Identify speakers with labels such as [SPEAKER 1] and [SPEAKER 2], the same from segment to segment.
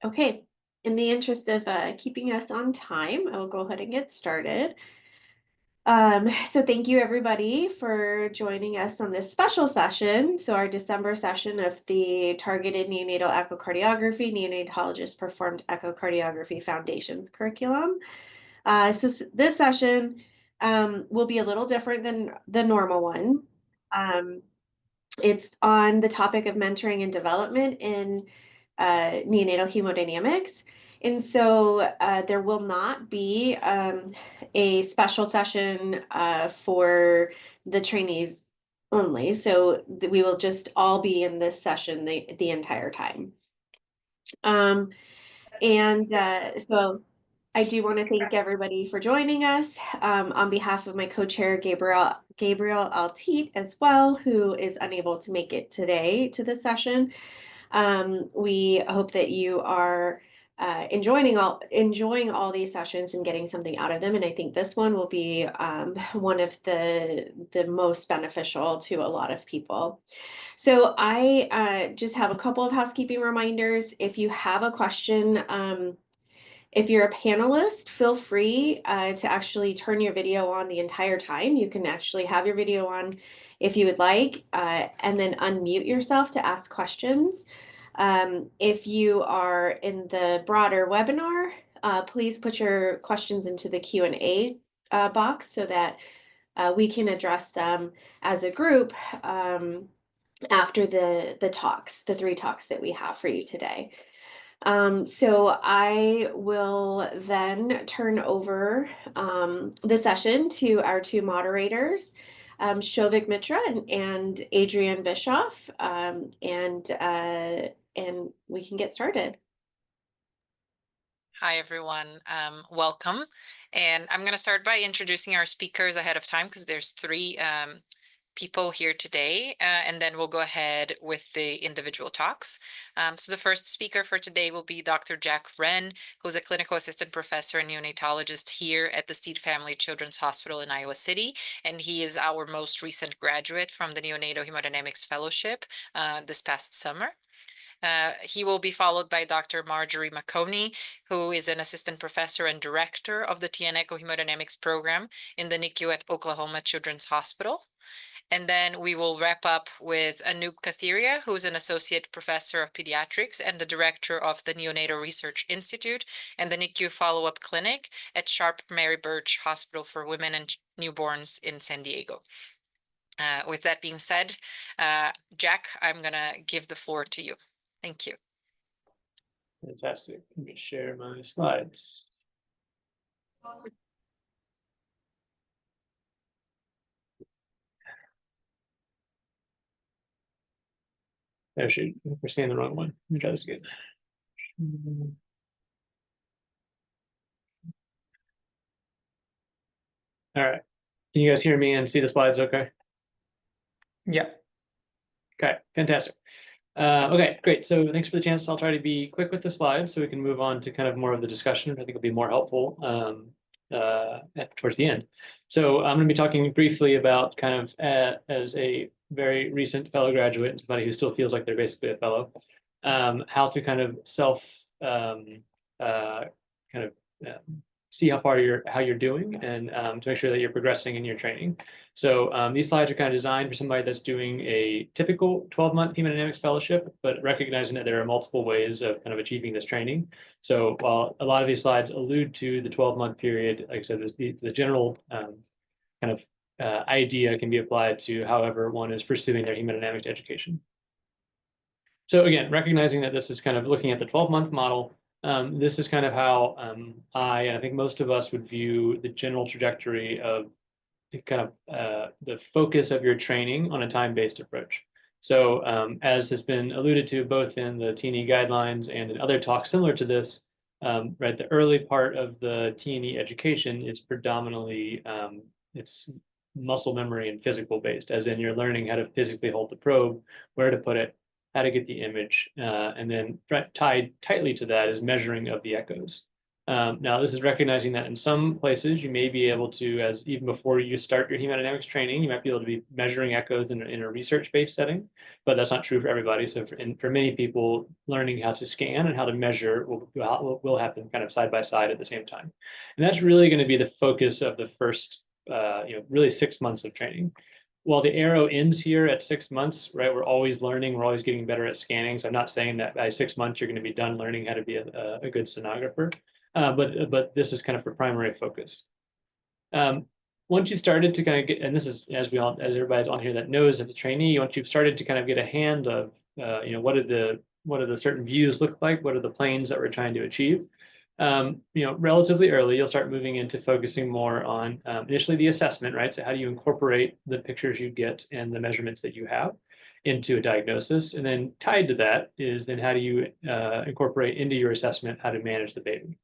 [SPEAKER 1] Okay, in the interest of keeping us on time, I will go ahead and get started. So thank you everybody for joining us on this special session. So our December session of the Targeted Neonatal Echocardiography, Neonatologist Performed Echocardiography Foundations curriculum. This session will be a little different than the normal one. It's on the topic of mentoring and development in neonatal hemodynamics. And so there will not be a special session for the trainees only. So we will just all be in this session the entire time. So I do want to thank everybody for joining us on behalf of my co-chair, Gabriel Altit, as well, who is unable to make it today to this session. We hope that you are enjoying all these sessions and getting something out of them. And I think this one will be one of the most beneficial to a lot of people. So I just have a couple of housekeeping reminders. If you have a question, if you're a panelist, feel free to actually turn your video on the entire time. You can actually have your video on if you would like, and then unmute yourself to ask questions. If you are in the broader webinar, please put your questions into the Q&A box so that we can address them as a group after the talks, the 3 talks that we have for you today. So I will then turn over the session to our 2 moderators, Souvik Mitra and Adrianne Bischoff, and we can get started.
[SPEAKER 2] Hi, everyone. Welcome. And I'm going to start by introducing our speakers ahead of time because there's 3 people here today, and then we'll go ahead with the individual talks. So the first speaker for today will be Dr. Jack Wren, who's a clinical assistant professor and neonatologist here at the Steed Family Children's Hospital in Iowa City, and he is our most recent graduate from the Neonatal Hemodynamics Fellowship this past summer. He will be followed by Dr. Marjorie Makoni, who is an assistant professor and director of the TN Echo Hemodynamics program in the NICU at Oklahoma Children's Hospital. And then we will wrap up with Anup Katheria, who's an associate professor of pediatrics and the director of the Neonatal Research Institute and the NICU follow-up clinic at Sharp Mary Birch Hospital for Women and Newborns in San Diego. With that being said, Jack, I'm going to give the floor to you. Thank you.
[SPEAKER 3] Fantastic. Let me share my slides. Actually, we're seeing the wrong one. Let me try this again. All right. Can you guys hear me and see the slides okay?
[SPEAKER 4] Yeah.
[SPEAKER 3] Okay, fantastic. Okay, great. So thanks for the chance. I'll try to be quick with the slides so we can move on to kind of more of the discussion. I think it'll be more helpful towards the end. So I'm going to be talking briefly about kind of as a very recent fellow graduate and somebody who still feels like they're basically a fellow, how to kind of see how you're doing and to make sure that you're progressing in your training. So these slides are kind of designed for somebody that's doing a typical 12-month hemodynamics fellowship, but recognizing that there are multiple ways of kind of achieving this training. So while a lot of these slides allude to the 12-month period, like I said, the general kind of idea can be applied to however one is pursuing their hemodynamics education. So again, recognizing that this is kind of looking at the 12-month model, this is kind of how I think most of us would view the general trajectory of the kind of the focus of your training on a time-based approach. So as has been alluded to both in the T&E guidelines and in other talks similar to this, right, the early part of the T&E education is predominantly it's muscle memory and physical based, as in you're learning how to physically hold the probe, where to put it, how to get the image, and then tied tightly to that is measuring of the echoes. Now, this is recognizing that in some places you may be able to, as even before you start your hemodynamics training, you might be able to be measuring echoes in a research-based setting, but that's not true for everybody. So for many people, learning how to scan and how to measure will happen kind of side by side at the same time. And that's really going to be the focus of the first, really 6 months of training. While the arrow ends here at 6 months, right? We're always learning, we're always getting better at scanning. So I'm not saying that by 6 months you're going to be done learning how to be a good sonographer. But this is kind of for primary focus. Once you've started to kind of get, and this is as everybody's on here that knows as a trainee, once you've started to kind of get a hand of, what do the certain views look like? What are the planes that we're trying to achieve? Relatively early, you'll start moving into focusing more on initially the assessment, right? So how do you incorporate the pictures you get and the measurements that you have into a diagnosis? And then tied to that is then how do you incorporate into your assessment how to manage the baby?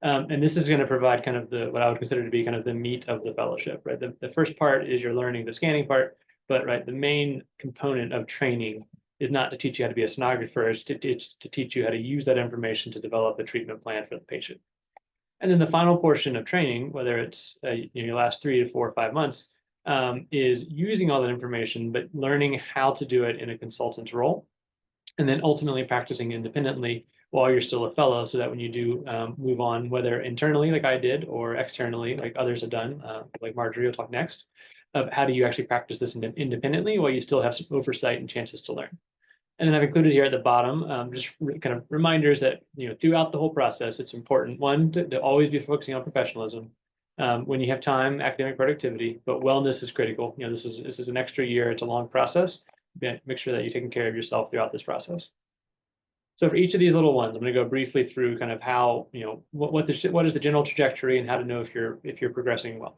[SPEAKER 3] And this is going to provide kind of what I would consider to be kind of the meat of the fellowship, right? The first part is you're learning the scanning part, but right, the main component of training is not to teach you how to be a sonographer, it's to teach you how to use that information to develop a treatment plan for the patient. And then the final portion of training, whether it's your last 3 to 4 or 5 months, is using all that information, but learning how to do it in a consultant role, and then ultimately practicing independently while you're still a fellow, so that when you do move on, whether internally like I did or externally like others have done, like Marjorie will talk next, of how do you actually practice this independently while you still have some oversight and chances to learn. And then I've included here at the bottom just kind of reminders that throughout the whole process, it's important, one, to always be focusing on professionalism. When you have time, academic productivity, but wellness is critical. This is an extra year, it's a long process. Make sure that you're taking care of yourself throughout this process. So for each of these little ones, I'm going to go briefly through kind of how, what is the general trajectory and how to know if you're progressing well.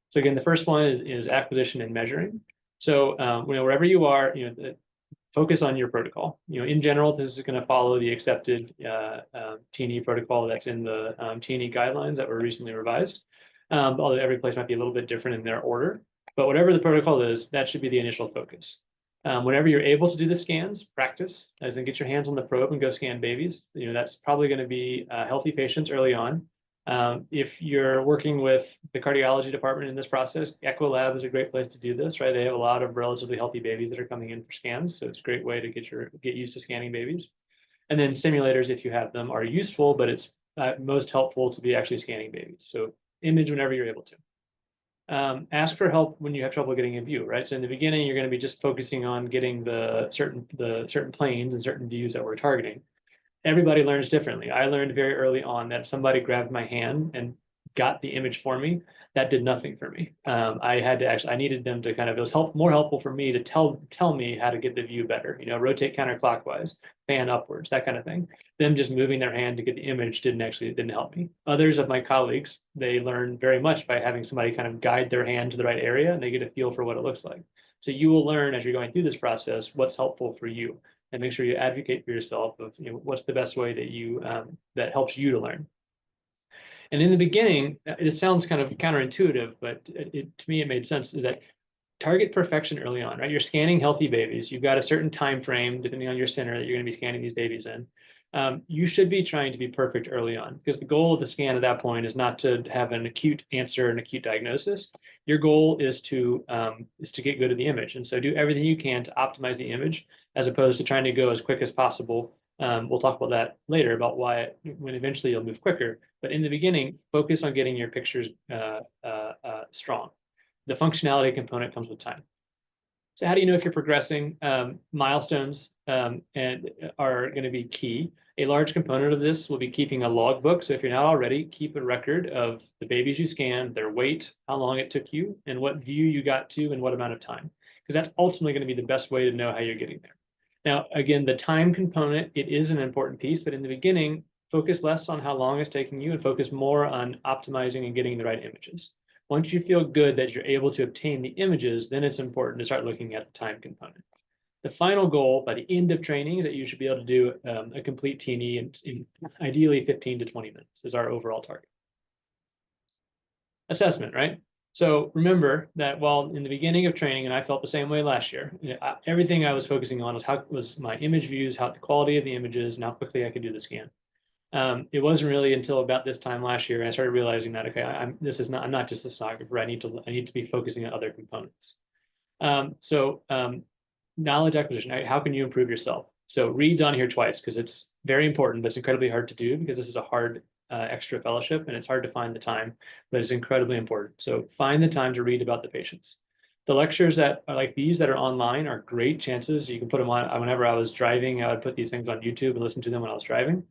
[SPEAKER 3] So again, the first one is acquisition and measuring. So wherever you are, focus on your protocol. In general, this is going to follow the accepted T&E protocol that's in the T&E guidelines that were recently revised. Although every place might be a little bit different in their order, but whatever the protocol is, that should be the initial focus. Whenever you're able to do the scans, practice, as in get your hands on the probe and go scan babies. That's probably going to be healthy patients early on. If you're working with the cardiology department in this process, Echo Lab is a great place to do this, right? They have a lot of relatively healthy babies that are coming in for scans, so it's a great way to get used to scanning babies. And then simulators, if you have them, are useful, but it's most helpful to be actually scanning babies. So image whenever you're able to. Ask for help when you have trouble getting a view, right? So in the beginning, you're going to be just focusing on getting the certain planes and certain views that we're targeting. Everybody learns differently. I learned very early on that if somebody grabbed my hand and got the image for me, that did nothing for me. I needed them to kind of, it was more helpful for me to tell me how to get the view better, rotate counterclockwise, fan upwards, that kind of thing. Them just moving their hand to get the image didn't help me. Others of my colleagues, they learn very much by having somebody kind of guide their hand to the right area and they get a feel for what it looks like. So you will learn as you're going through this process what's helpful for you, and make sure you advocate for yourself of what's the best way that that helps you to learn. And in the beginning, it sounds kind of counterintuitive, but to me it made sense, is that target perfection early on, right? You're scanning healthy babies. You've got a certain time frame, depending on your center, that you're going to be scanning these babies in. You should be trying to be perfect early on, because the goal of the scan at that point is not to have an acute answer, an acute diagnosis. Your goal is to get good at the image, and so do everything you can to optimize the image, as opposed to trying to go as quick as possible. We'll talk about that later, about when eventually you'll move quicker. But in the beginning, focus on getting your pictures strong. The functionality component comes with time. So how do you know if you're progressing? Milestones are going to be key. A large component of this will be keeping a logbook. So if you're not already, keep a record of the babies you scanned, their weight, how long it took you, and what view you got to, and what amount of time. Because that's ultimately going to be the best way to know how you're getting there. Now, again, the time component, it is an important piece, but in the beginning, focus less on how long it's taking you and focus more on optimizing and getting the right images. Once you feel good that you're able to obtain the images, then it's important to start looking at the time component. The final goal by the end of training is that you should be able to do a complete T&E in ideally 15 to 20 minutes is our overall target. Assessment, right? So remember that while in the beginning of training, and I felt the same way last year, everything I was focusing on was my image views, the quality of the images, and how quickly I could do the scan. It wasn't really until about this time last year I started realizing that, okay, I'm not just a sonographer. I need to be focusing on other components. Knowledge acquisition. How can you improve yourself? So read's on here twice because it's very important, but it's incredibly hard to do because this is a hard extra fellowship and it's hard to find the time, but it's incredibly important. So find the time to read about the patients. The lectures that are like these that are online are great chances. You can put them on. Whenever I was driving, I would put these things on YouTube and listen to them when I was driving.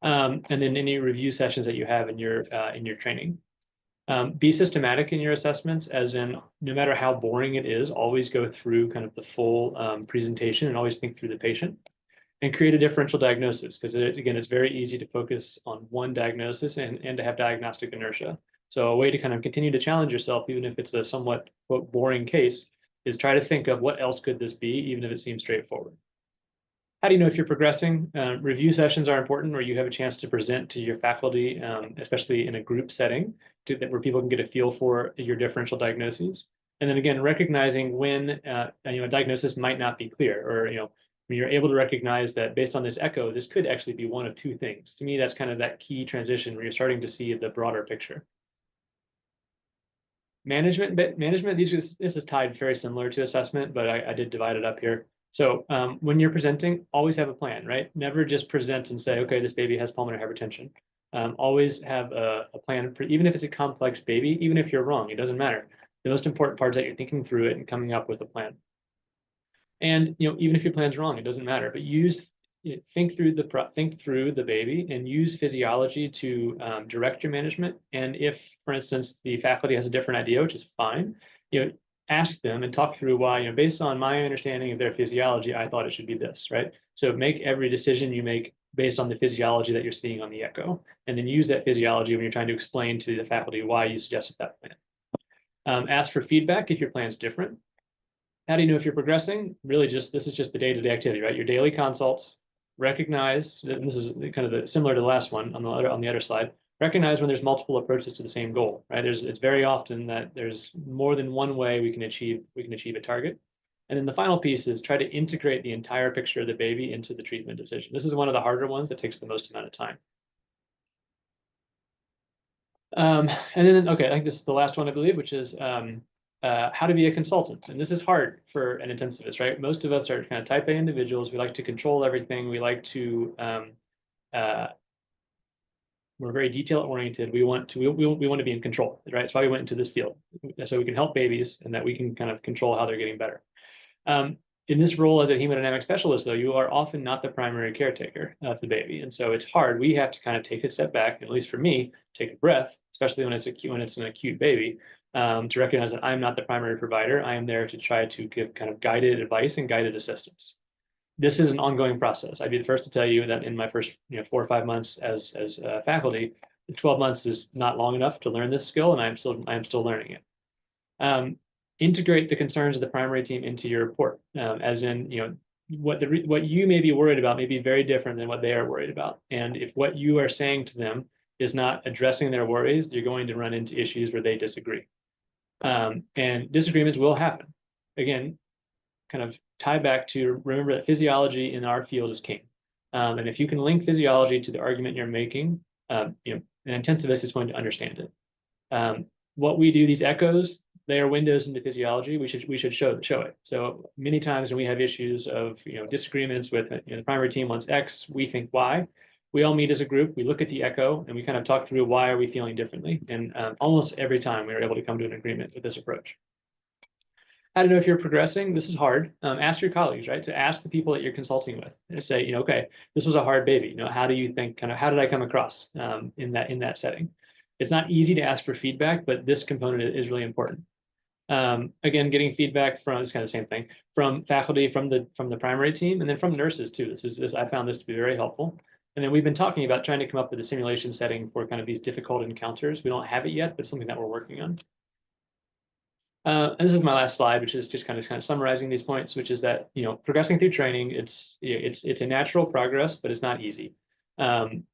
[SPEAKER 3] And then any review sessions that you have in your training. Be systematic in your assessments, as in no matter how boring it is, always go through kind of the full presentation and always think through the patient. And create a differential diagnosis, because again, it's very easy to focus on one diagnosis and to have diagnostic inertia. So a way to kind of continue to challenge yourself, even if it's a somewhat quote, boring case, is try to think of what else could this be, even if it seems straightforward. How do you know if you're progressing? Review sessions are important, where you have a chance to present to your faculty, especially in a group setting, where people can get a feel for your differential diagnoses. And then again, recognizing when a diagnosis might not be clear, or when you're able to recognize that based on this echo, this could actually be one of two things. To me, that's kind of that key transition where you're starting to see the broader picture. Management, this is tied very similar to assessment, but I did divide it up here. So when you're presenting, always have a plan, right? Never just present and say, okay, this baby has pulmonary hypertension. Always have a plan, even if it's a complex baby, even if you're wrong, it doesn't matter. The most important part is that you're thinking through it and coming up with a plan. And even if your plan's wrong, it doesn't matter. But think through the baby and use physiology to direct your management. And if, for instance, the faculty has a different idea, which is fine, ask them and talk through why. Based on my understanding of their physiology, I thought it should be this, right? So make every decision you make based on the physiology that you're seeing on the echo, and then use that physiology when you're trying to explain to the faculty why you suggested that plan. Ask for feedback if your plan's different. How do you know if you're progressing? Really, this is just the day-to-day activity, right? Your daily consults. Recognize, this is kind of similar to the last one on the other slide. Recognize when there's multiple approaches to the same goal, right? It's very often that there's more than one way we can achieve a target. And then the final piece is try to integrate the entire picture of the baby into the treatment decision. This is one of the harder ones that takes the most amount of time. And then, okay, I think this is the last one, I believe, which is how to be a consultant. And this is hard for an intensivist, right? Most of us are kind of type A individuals. We like to control everything. We like to, we're very detail oriented. We want to be in control, right? That's why we went into this field, so we can help babies and that we can kind of control how they're getting better. In this role as a hemodynamic specialist, though, you are often not the primary caretaker of the baby. And so it's hard. We have to kind of take a step back, at least for me, take a breath, especially when it's an acute baby, to recognize that I'm not the primary provider. I am there to try to give kind of guided advice and guided assistance. This is an ongoing process. I'd be the first to tell you that in my first 4 or 5 months as faculty, 12 months is not long enough to learn this skill, and I am still learning it. Integrate the concerns of the primary team into your report, as in, what you may be worried about may be very different than what they are worried about. And if what you are saying to them is not addressing their worries, you're going to run into issues where they disagree. And disagreements will happen. Again, kind of tie back to remember that physiology in our field is king. And if you can link physiology to the argument you're making, an intensivist is going to understand it. What we do, these echoes, they are windows into physiology. We should show it. So many times when we have issues of disagreements with the primary team wants X, we think Y. We all meet as a group. We look at the echo and we kind of talk through why are we feeling differently. And almost every time we are able to come to an agreement with this approach. How to know if you're progressing? This is hard. Ask your colleagues, right? So ask the people that you're consulting with and say, okay, this was a hard baby. How do you think? How did I come across in that setting? It's not easy to ask for feedback, but this component is really important. Again, getting feedback from, it's kind of the same thing, from faculty, from the primary team, and then from nurses too. I found this to be very helpful. And then we've been talking about trying to come up with a simulation setting for kind of these difficult encounters. We don't have it yet, but it's something that we're working on. And this is my last slide, which is just kind of summarizing these points, which is that progressing through training, it's a natural progress, but it's not easy.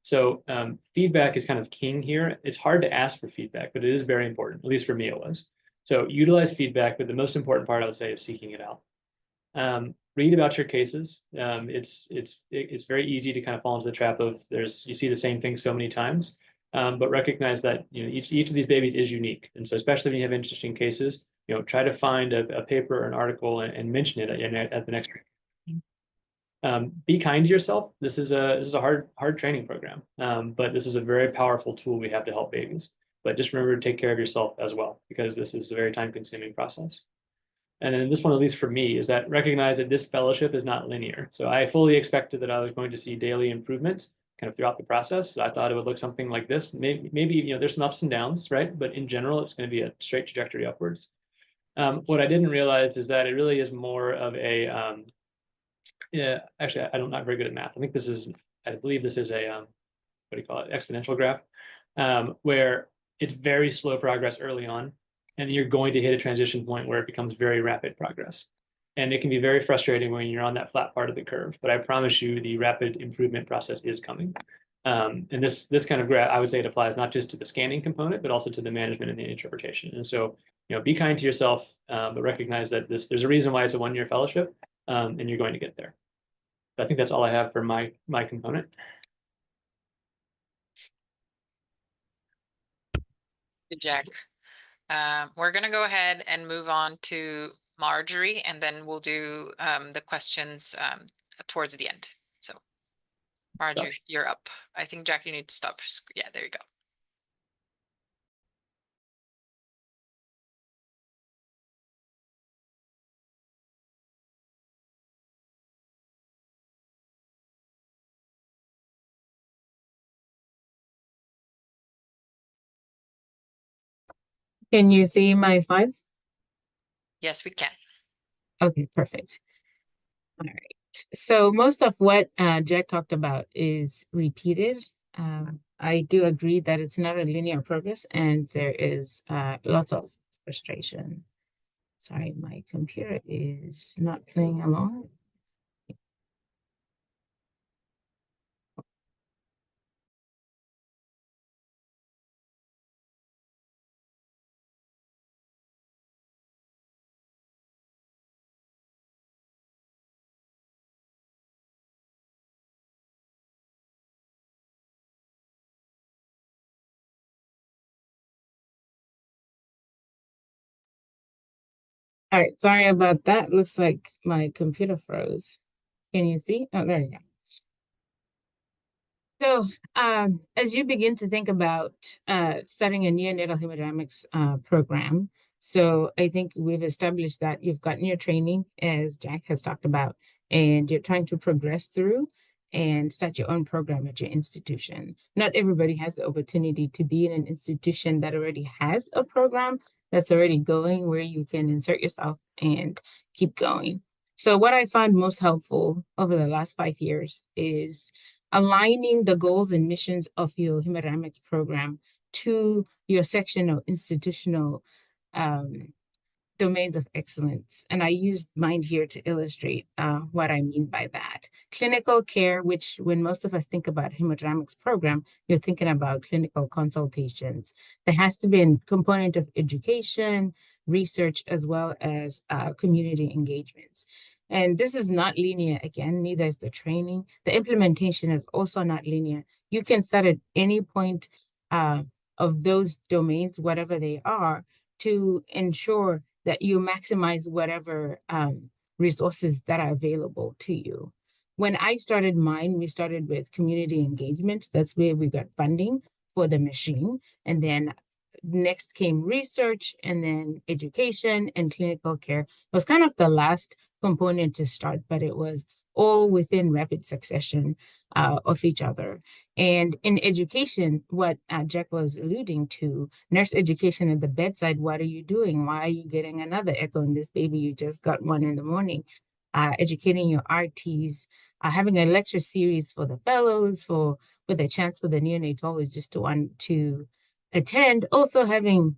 [SPEAKER 3] So feedback is kind of king here. It's hard to ask for feedback, but it is very important. At least for me, it was. So utilize feedback, but the most important part I would say is seeking it out. Read about your cases. It's very easy to kind of fall into the trap of you see the same thing so many times, but recognize that each of these babies is unique, and so especially when you have interesting cases, try to find a paper or an article and mention it at the next. Be kind to yourself. This is a hard training program, but this is a very powerful tool we have to help babies. But just remember to take care of yourself as well, because this is a very time-consuming process. And then this one, at least for me, is that recognize that this fellowship is not linear. So I fully expected that I was going to see daily improvement kind of throughout the process. So I thought it would look something like this. Maybe there's some ups and downs, right? But in general, it's going to be a straight trajectory upwards. What I didn't realize is that it really is more of a yeah, actually, I'm not very good at math. I believe this is a, what do you call it, exponential graph, where it's very slow progress early on, and then you're going to hit a transition point where it becomes very rapid progress. And it can be very frustrating when you're on that flat part of the curve, but I promise you the rapid improvement process is coming. And this kind of graph, I would say it applies not just to the scanning component, but also to the management and the interpretation. And so, be kind to yourself, but recognize that there's a reason why it's a one-year fellowship, and you're going to get there. So I think that's all I have for my component.
[SPEAKER 2] Good, Jack. We're going to go ahead and move on to Marjorie, and then we'll do the questions towards the end. So Marjorie, you're up. I think, Jack, you need to stop. Yeah, there you go.
[SPEAKER 5] Can you see my slides?
[SPEAKER 2] Yes, we can.
[SPEAKER 5] Okay, perfect. All right. So most of what Jack talked about is repeated. I do agree that it's not a linear progress, and there is lots of frustration. Sorry, my computer is not playing along. All right, sorry about that. Looks like my computer froze. Can you see? Oh, there you go. So as you begin to think about starting a neonatal hemodynamics program, so I think we've established that you've gotten your training, as Jack has talked about, and you're trying to progress through and start your own program at your institution. Not everybody has the opportunity to be in an institution that already has a program that's already going, where you can insert yourself and keep going. So what I found most helpful over the last 5 years is aligning the goals and missions of your hemodynamics program to your section or institutional domains of excellence. And I used mine here to illustrate what I mean by that. Clinical care, which when most of us think about hemodynamics program, you're thinking about clinical consultations. There has to be a component of education, research, as well as community engagements. And this is not linear, again, neither is the training. The implementation is also not linear. You can start at any point of those domains, whatever they are, to ensure that you maximize whatever resources that are available to you. When I started mine, we started with community engagement. That's where we got funding for the machine. And then next came research, and then education and clinical care. It was kind of the last component to start, but it was all within rapid succession of each other. And in education, what Jack was alluding to, nurse education at the bedside, what are you doing? Why are you getting another echo in this baby? You just got one in the morning. Educating your RTs, having a lecture series for the fellows, with a chance for the neonatologists to attend, also having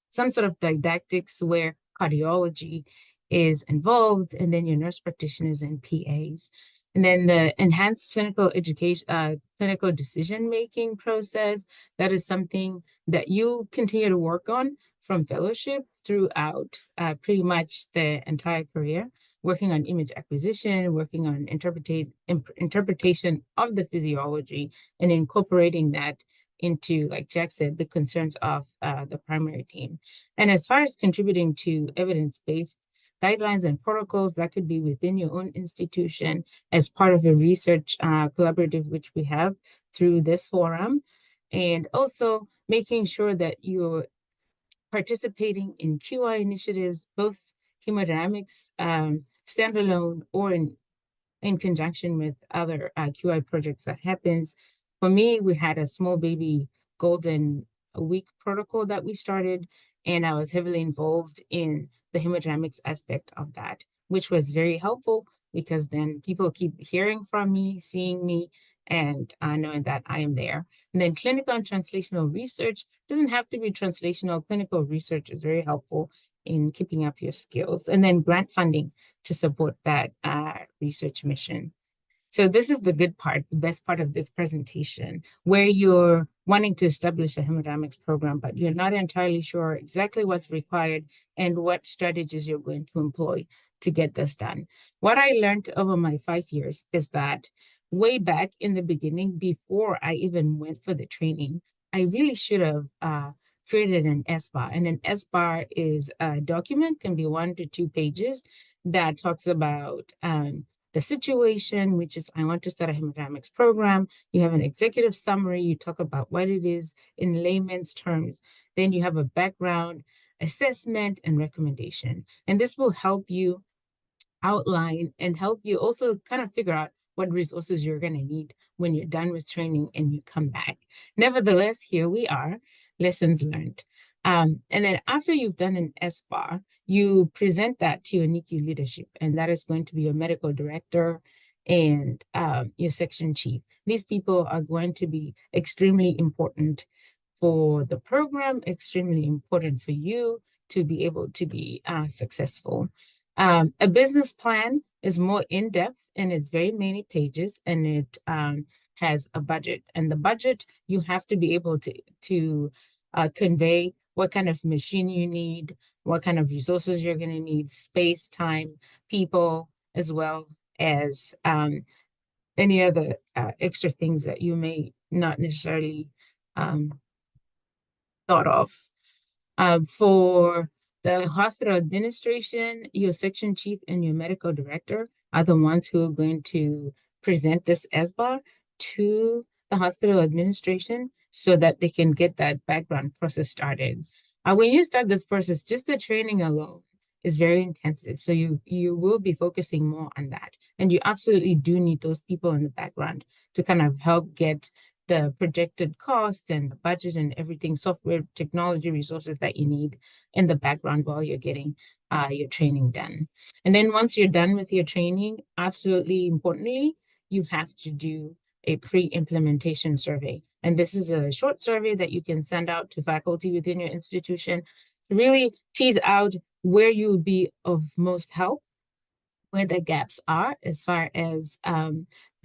[SPEAKER 5] some sort of didactics where cardiology is involved, and then your nurse practitioners and PAs. And then the enhanced clinical education, clinical decision-making process, that is something that you continue to work on from fellowship throughout pretty much the entire career, working on image acquisition, working on interpretation of the physiology, and incorporating that into, like Jack said, the concerns of the primary team. And as far as contributing to evidence-based guidelines and protocols, that could be within your own institution as part of a research collaborative, which we have through this forum, and also making sure that you're participating in QI initiatives, both hemodynamics standalone or in conjunction with other QI projects that happens. For me, we had a small baby golden week protocol that we started, and I was heavily involved in the hemodynamics aspect of that, which was very helpful because then people keep hearing from me, seeing me, and knowing that I am there. And then clinical and translational research doesn't have to be translational. Clinical research is very helpful in keeping up your skills. And then grant funding to support that research mission. So this is the good part, the best part of this presentation, where you're wanting to establish a hemodynamics program, but you're not entirely sure exactly what's required and what strategies you're going to employ to get this done. What I learned over my 5 years is that way back in the beginning, before I even went for the training, I really should have created an SBAR. And an SBAR is a document, can be 1 to 2 pages, that talks about the situation, which is, I want to start a hemodynamics program. You have an executive summary. You talk about what it is in layman's terms. Then you have a background, assessment, and recommendation. And this will help you outline and help you also kind of figure out what resources you're going to need when you're done with training and you come back. Nevertheless, here we are, lessons learned. And then after you've done an SBAR, you present that to your NICU leadership, and that is going to be your medical director and your section chief. These people are going to be extremely important for the program, extremely important for you to be able to be successful. A business plan is more in-depth, and it's very many pages, and it has a budget. And the budget, you have to be able to convey what kind of machine you need, what kind of resources you're going to need, space, time, people, as well as any other extra things that you may not necessarily thought of. For the hospital administration, your section chief and your medical director are the ones who are going to present this SBAR to the hospital administration so that they can get that background process started. When you start this process, just the training alone is very intensive. So you will be focusing more on that. And you absolutely do need those people in the background to kind of help get the projected costs and the budget and everything, software, technology, resources that you need in the background while you're getting your training done. And then once you're done with your training, absolutely importantly, you have to do a pre-implementation survey. And this is a short survey that you can send out to faculty within your institution to really tease out where you would be of most help, where the gaps are as far as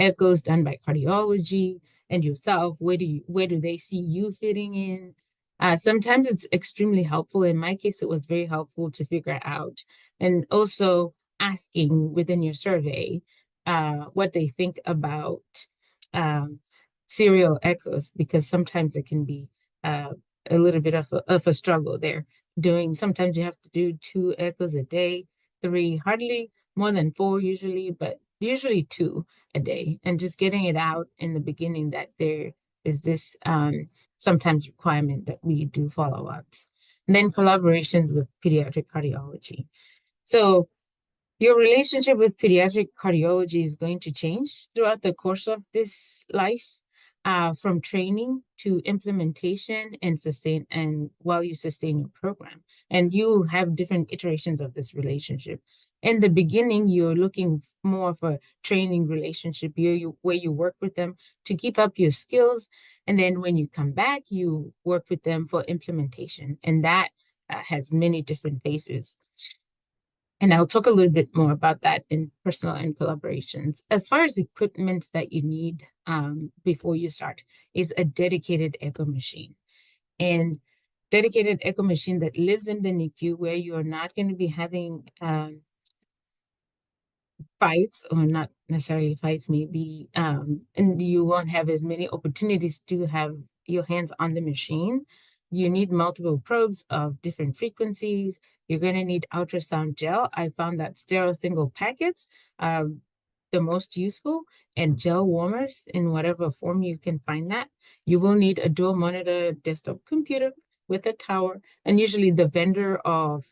[SPEAKER 5] echoes done by cardiology and yourself. Where do they see you fitting in? Sometimes it's extremely helpful. In my case, it was very helpful to figure out, and also asking within your survey what they think about serial echoes, because sometimes it can be a little bit of a struggle there. Sometimes you have to do 2 echoes a day, 3, hardly more than 4 usually, but usually 2 a day. And just getting it out in the beginning that there is this sometimes requirement that we do follow-ups. And then collaborations with pediatric cardiology. So your relationship with pediatric cardiology is going to change throughout the course of this life, from training to implementation and while you sustain your program. And you have different iterations of this relationship. In the beginning, you're looking more for training relationship where you work with them to keep up your skills. And then when you come back, you work with them for implementation. And that has many different phases. And I'll talk a little bit more about that in personal and collaborations. As far as equipment that you need before you start is a dedicated echo machine. And dedicated echo machine that lives in the NICU, where you're not going to be having fights, or not necessarily fights, maybe, and you won't have as many opportunities to have your hands on the machine. You need multiple probes of different frequencies. You're going to need ultrasound gel. I found that sterile single packets are the most useful, and gel warmers in whatever form you can find that. You will need a dual monitor desktop computer with a tower, and usually the vendor of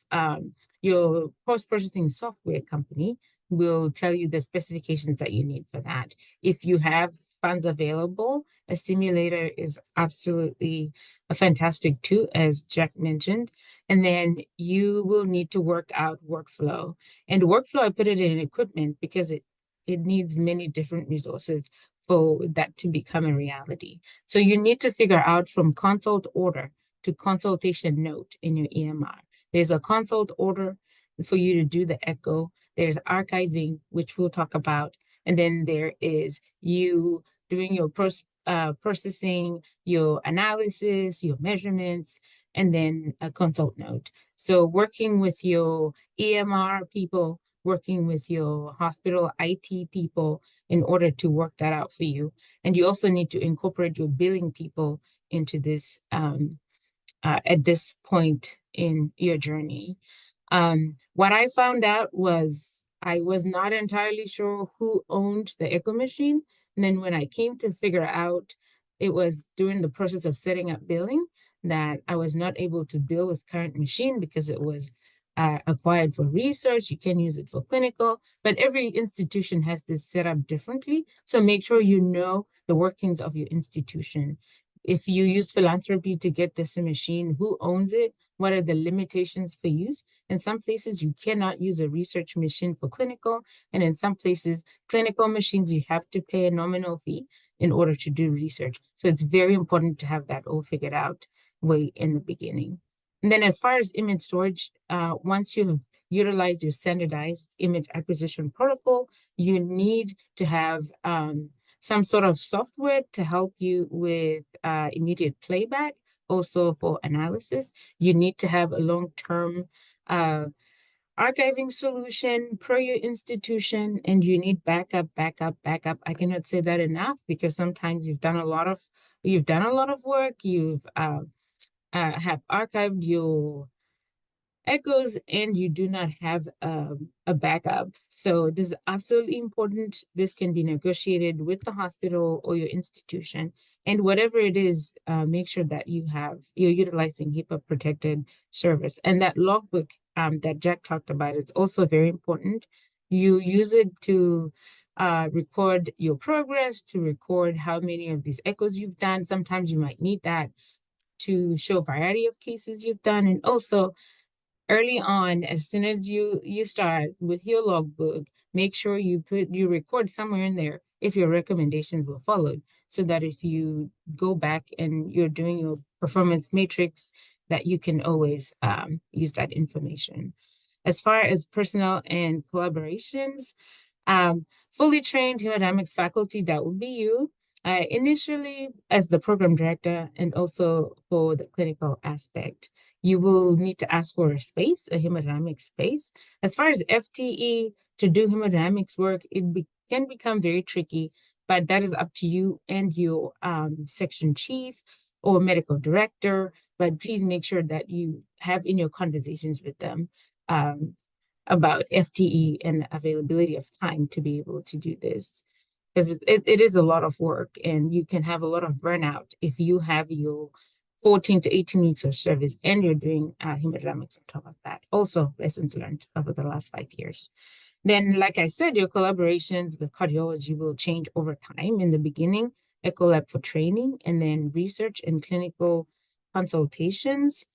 [SPEAKER 5] your post-processing software company will tell you the specifications that you need for that. If you have funds available, a simulator is absolutely a fantastic tool, as Jack mentioned. And then you will need to work out workflow. And workflow, I put it in equipment because it needs many different resources for that to become a reality. So you need to figure out from consult order to consultation note in your EMR. There's a consult order for you to do the echo. There's archiving, which we'll talk about. And then there is you doing your processing, your analysis, your measurements, and then a consult note. So working with your EMR people, working with your hospital IT people in order to work that out for you. And you also need to incorporate your billing people into this at this point in your journey. What I found out was I was not entirely sure who owned the echo machine. And then when I came to figure out, it was during the process of setting up billing that I was not able to bill with current machine because it was acquired for research. You can use it for clinical, but every institution has this set up differently. So make sure you know the workings of your institution. If you use philanthropy to get this machine, who owns it? What are the limitations for use? In some places, you cannot use a research machine for clinical. And in some places, clinical machines, you have to pay a nominal fee in order to do research. So it's very important to have that all figured out way in the beginning. And then as far as image storage, once you've utilized your standardized image acquisition protocol, you need to have some sort of software to help you with immediate playback. Also for analysis, you need to have a long-term archiving solution per your institution, and you need backup. I cannot say that enough because sometimes you've done a lot of work, you've have archived your echoes and you do not have a backup. So this is absolutely important. This can be negotiated with the hospital or your institution. And whatever it is, make sure that you're utilizing HIPAA protected service. And that logbook that Jack talked about, it's also very important. You use it to record your progress, to record how many of these echoes you've done. Sometimes you might need that to show a variety of cases you've done. And also, early on, as soon as you start with your logbook, make sure you record somewhere in there if your recommendations were followed, so that if you go back and you're doing your performance matrix, that you can always use that information. As far as personnel and collaborations, fully trained hemodynamics faculty, that will be you. Initially, as the program director, and also for the clinical aspect, you will need to ask for a space, a hemodynamic space. As far as FTE to do hemodynamics work, can become very tricky, but that is up to you and your section chief or medical director. But please make sure that you have in your conversations with them about FTE and availability of time to be able to do this. Because it is a lot of work, and you can have a lot of burnout if you have your 14 to 18 weeks of service and you're doing hemodynamics on top of that. Also, lessons learned over the last 5 years. Then, like I said, your collaborations with cardiology will change over time. In the beginning, Echo Lab for training, and then research and clinical consultations.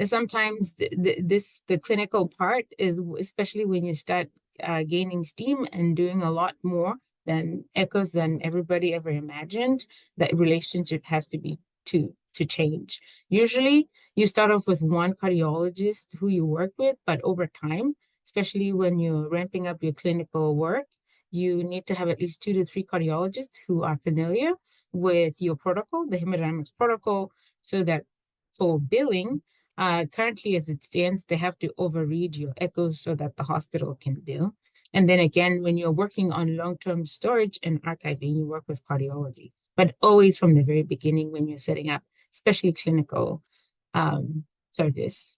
[SPEAKER 5] Sometimes the clinical part is, especially when you start gaining steam and doing a lot more than echoes than everybody ever imagined, that relationship has to be to change. Usually you start off with one cardiologist who you work with, but over time, especially when you're ramping up your clinical work, you need to have at least 2 to 3 cardiologists who are familiar with your protocol, the hemodynamics protocol, so that for billing, currently as it stands, they have to overread your echoes so that the hospital can bill. And then again, when you're working on long-term storage and archiving, you work with cardiology, but always from the very beginning when you're setting up, especially clinical service.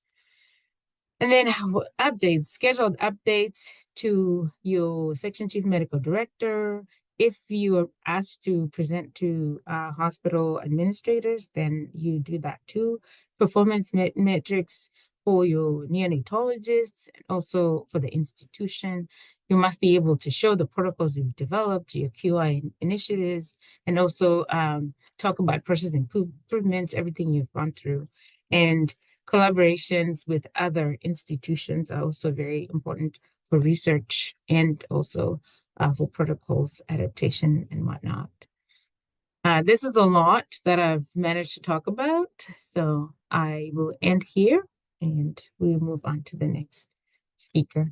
[SPEAKER 5] And then updates, scheduled updates to your section chief medical director. If you are asked to present to hospital administrators, then you do that too. Performance metrics for your neonatologists and also for the institution. You must be able to show the protocols you've developed, your QI initiatives, and also talk about process improvements, everything you've gone through. And collaborations with other institutions are also very important for research and also for protocols, adaptation, and whatnot. This is a lot that I've managed to talk about, so I will end here and we'll move on to the next speaker.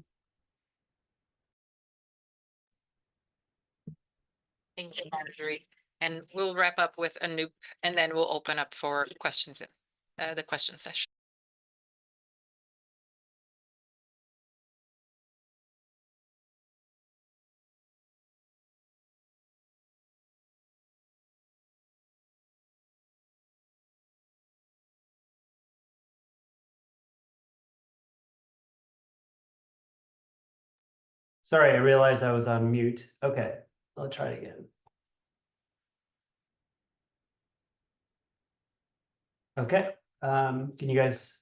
[SPEAKER 2] Thank you, Marjorie. And we'll wrap up with Anup, and then we'll open up for questions in the question session.
[SPEAKER 6] Sorry, I realized I was on mute. Okay, I'll try it again. Okay, can you guys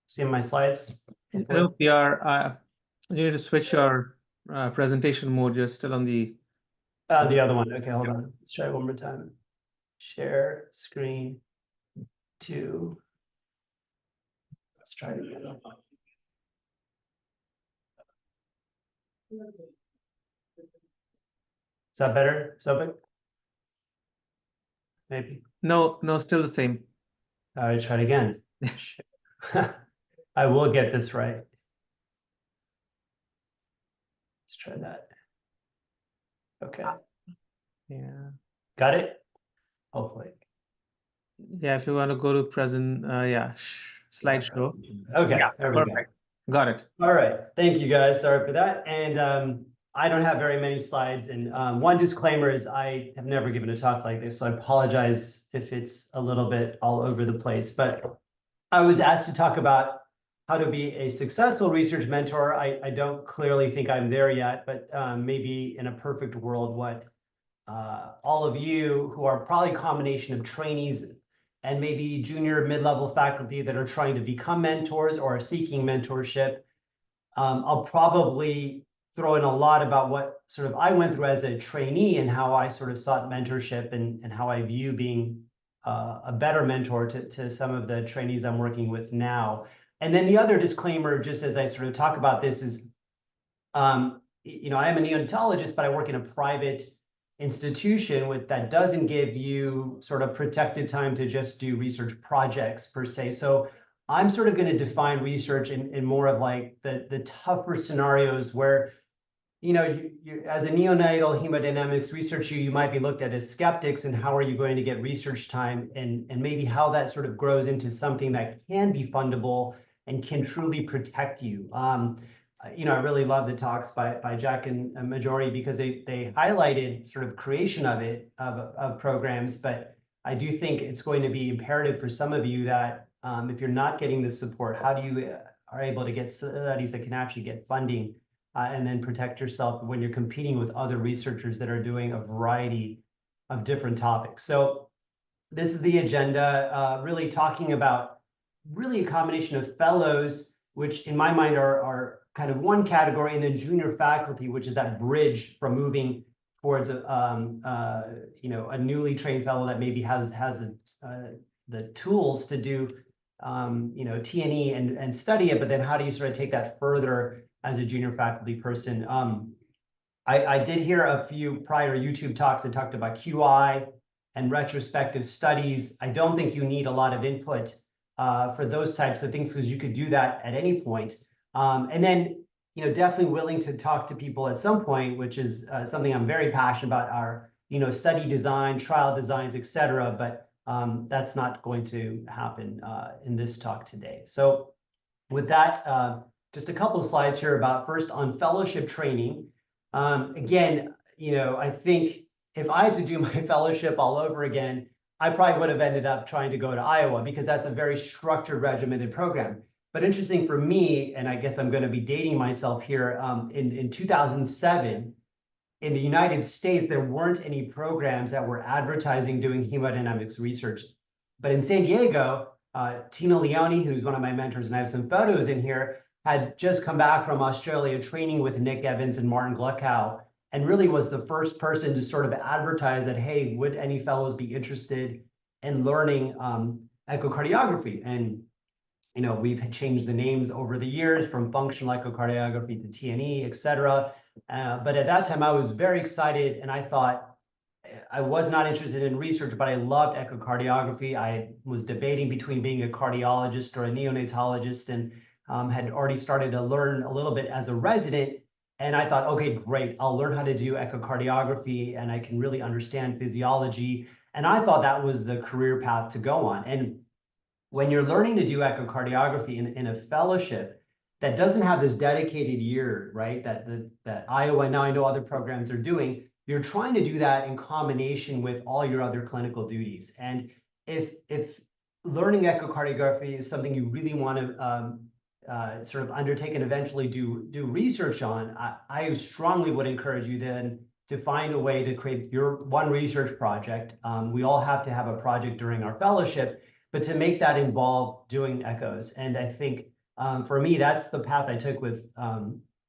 [SPEAKER 6] see my slides?
[SPEAKER 4] No, we are. You need to switch your presentation mode. You're still on the
[SPEAKER 6] other one. Okay, hold on. Let's try it one more time. Share screen 2. Let's try it again. Is that better, Souvik? Maybe.
[SPEAKER 4] No, still the same.
[SPEAKER 6] All right, try it again. I will get this right. Let's try that. Okay.
[SPEAKER 4] Yeah.
[SPEAKER 6] Got it? Hopefully.
[SPEAKER 4] Yeah, if you want to go to present, slideshow.
[SPEAKER 6] Okay,
[SPEAKER 4] Yeah,
[SPEAKER 6] there we
[SPEAKER 4] perfect. Got it.
[SPEAKER 6] All right, thank you guys. Sorry for that. And I don't have very many slides. And one disclaimer is I have never given a talk like this, so I apologize if it's a little bit all over the place. But I was asked to talk about how to be a successful research mentor. I don't clearly think I'm there yet, but maybe in a perfect world, what all of you who are probably a combination of trainees and maybe junior mid-level faculty that are trying to become mentors or are seeking mentorship. I'll probably throw in a lot about what sort of I went through as a trainee and how I sort of sought mentorship and how I view being a better mentor to some of the trainees I'm working with now. And then the other disclaimer, just as I sort of talk about this, is, I am a neonatologist, but I work in a private institution that doesn't give you sort of protected time to just do research projects per se. So I'm sort of going to define research in more of like the tougher scenarios where, you as a neonatal hemodynamics researcher, you might be looked at as skeptics, and how are you going to get research time, and maybe how that sort of grows into something that can be fundable and can truly protect you. I really love the talks by Jack and Marjorie because they highlighted sort of creation of programs, but I do think it's going to be imperative for some of you that if you're not getting this support, how do you are able to get studies that can actually get funding and then protect yourself when you're competing with other researchers that are doing a variety of different topics. So this is the agenda, really talking about really a combination of fellows, which in my mind are kind of one category, and then junior faculty, which is that bridge from moving towards a newly trained fellow that maybe has the tools to do T&E and study it, but then how do you sort of take that further as a junior faculty person? I did hear a few prior YouTube talks that talked about QI and retrospective studies. I don't think you need a lot of input for those types of things, because you could do that at any point. And then, definitely willing to talk to people at some point, which is something I'm very passionate about, are, study design, trial designs, et cetera. But that's not going to happen in this talk today. So with that, just a couple of slides here about first on fellowship training. Again, I think if I had to do my fellowship all over again, I probably would have ended up trying to go to Iowa because that's a very structured, regimented program. But interesting for me, and I guess I'm going to be dating myself here, in 2007, in the United States, there weren't any programs that were advertising doing hemodynamics research. But in San Diego, Tina Leone, who's one of my mentors, and I have some photos in here, had just come back from Australia training with Nick Evans and Martin Gluckow, and really was the first person to sort of advertise that, hey, would any fellows be interested in learning echocardiography? And we've changed the names over the years from functional echocardiography to TNE, et cetera. But at that time, I was very excited, and I thought I was not interested in research, but I loved echocardiography. I was debating between being a cardiologist or a neonatologist, and had already started to learn a little bit as a resident. And I thought, okay, great, I'll learn how to do echocardiography, and I can really understand physiology. And I thought that was the career path to go on. And when you're learning to do echocardiography in a fellowship that doesn't have this dedicated year, right, that Iowa, and now I know other programs are doing, you're trying to do that in combination with all your other clinical duties. And if learning echocardiography is something you really want to sort of undertake and eventually do research on, I strongly would encourage you then to find a way to create your one research project. We all have to have a project during our fellowship, but to make that involve doing echoes. And I think for me, that's the path I took with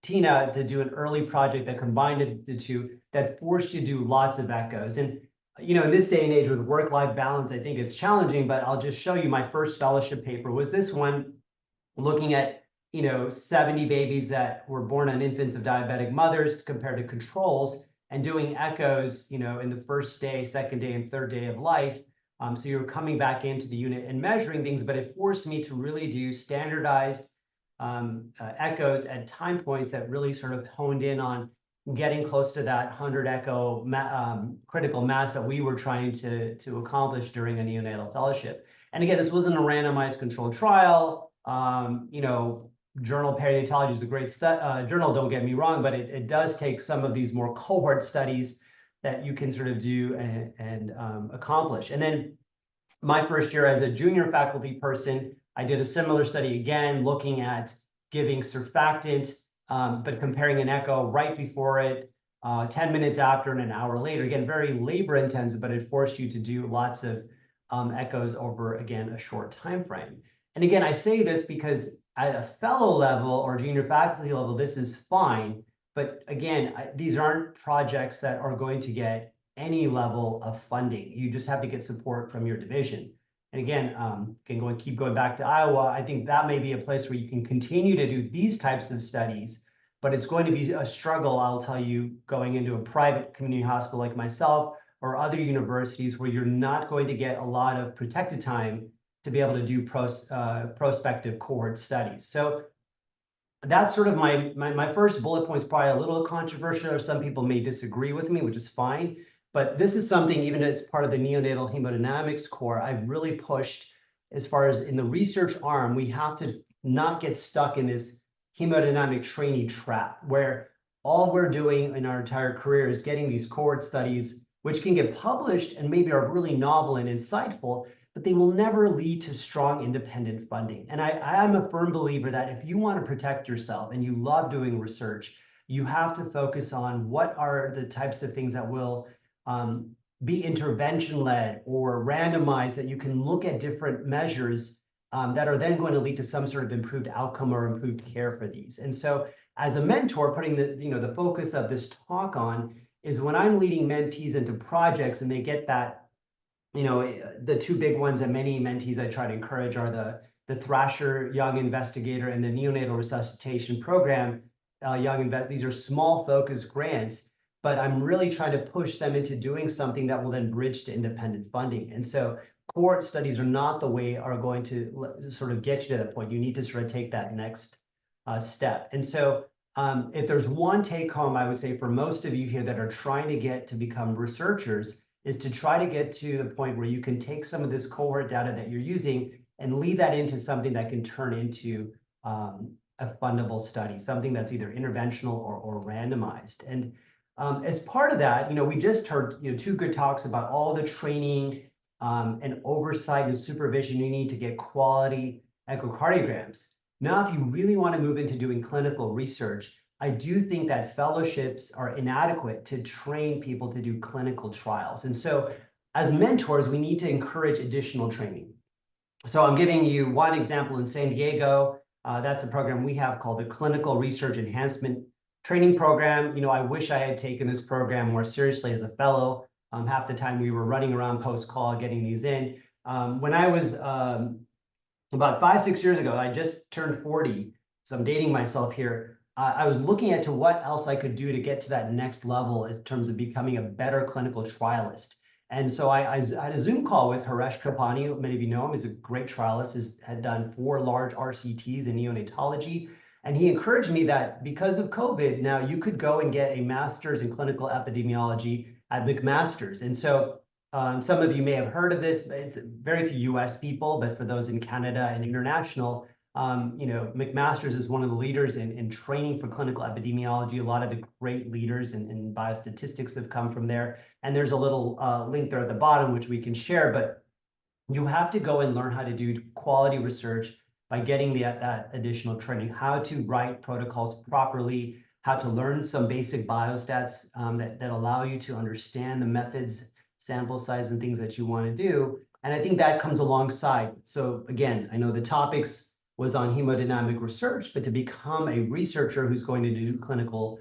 [SPEAKER 6] Tina, to do an early project that combined the two, that forced you to do lots of echoes. And in this day and age with work-life balance, I think it's challenging, but I'll just show you my first fellowship paper was this one, looking at 70 babies that were born on infants of diabetic mothers compared to controls, and doing echoes in the first day, second day, and third day of life. So you're coming back into the unit and measuring things, but it forced me to really do standardized echoes at time points that really sort of honed in on getting close to that 100 echo critical mass that we were trying to accomplish during a neonatal fellowship. And again, this wasn't a randomized controlled trial. Journal Perinatology is a great journal, don't get me wrong, but it does take some of these more cohort studies that you can sort of do and accomplish. And then my first year as a junior faculty person, I did a similar study again, looking at giving surfactant, but comparing an echo right before it, 10 minutes after, and an hour later. Again, very labor intensive, but it forced you to do lots of echoes over, again, a short time frame. And again, I say this because at a fellow level or junior faculty level, this is fine. But again, these aren't projects that are going to get any level of funding. You just have to get support from your division. And again, keep going back to Iowa, I think that may be a place where you can continue to do these types of studies, but it's going to be a struggle, I'll tell you, going into a private community hospital like myself or other universities where you're not going to get a lot of protected time to be able to do prospective cohort studies. So that's sort of my first bullet point. Is probably a little controversial, or some people may disagree with me, which is fine. But this is something, even as part of the neonatal hemodynamics core, I've really pushed as far as in the research arm, we have to not get stuck in this hemodynamic trainee trap, where all we're doing in our entire career is getting these cohort studies, which can get published and maybe are really novel and insightful, but they will never lead to strong independent funding. And I'm a firm believer that if you want to protect yourself and you love doing research, you have to focus on what are the types of things that will be intervention-led or randomized, that you can look at different measures that are then going to lead to some sort of improved outcome or improved care for these. And so as a mentor, putting the focus of this talk on is when I'm leading mentees into projects and they get that, the two big ones that many mentees I try to encourage are the Thrasher Young Investigator and the Neonatal Resuscitation Program These are small focus grants, but I'm really trying to push them into doing something that will then bridge to independent funding. And so cohort studies are not the way are going to sort of get you to that point. You need to sort of take that next step. And so if there's one take home, I would say for most of you here that are trying to get to become researchers, is to try to get to the point where you can take some of this cohort data that you're using and lead that into something that can turn into a fundable study, something that's either interventional or randomized. And as part of that, we just heard 2 good talks about all the training and oversight and supervision you need to get quality echocardiograms. Now, if you really want to move into doing clinical research, I do think that fellowships are inadequate to train people to do clinical trials. And so as mentors, we need to encourage additional training. So I'm giving you one example in San Diego. That's a program we have called the Clinical Research Enhancement Training Program. I wish I had taken this program more seriously as a fellow. Half the time we were running around post-call getting these in. When I was about 5-6 years ago, I just turned 40, so I'm dating myself here. I was looking into what else I could do to get to that next level in terms of becoming a better clinical trialist. And so I had a Zoom call with Haresh Kripani. Many of you know him. He's a great trialist, had done 4 large RCTs in neonatology. And he encouraged me that because of COVID, now you could go and get a master's in clinical epidemiology at McMaster's. And so some of you may have heard of this, but it's very few US people, but for those in Canada and international, McMaster's is one of the leaders in training for clinical epidemiology. A lot of the great leaders in biostatistics have come from there. And there's a little link there at the bottom, which we can share, but you have to go and learn how to do quality research by getting that additional training, how to write protocols properly, how to learn some basic biostats that allow you to understand the methods, sample size, and things that you want to do. And I think that comes alongside. So again, I know the topics was on hemodynamic research, but to become a researcher who's going to do clinical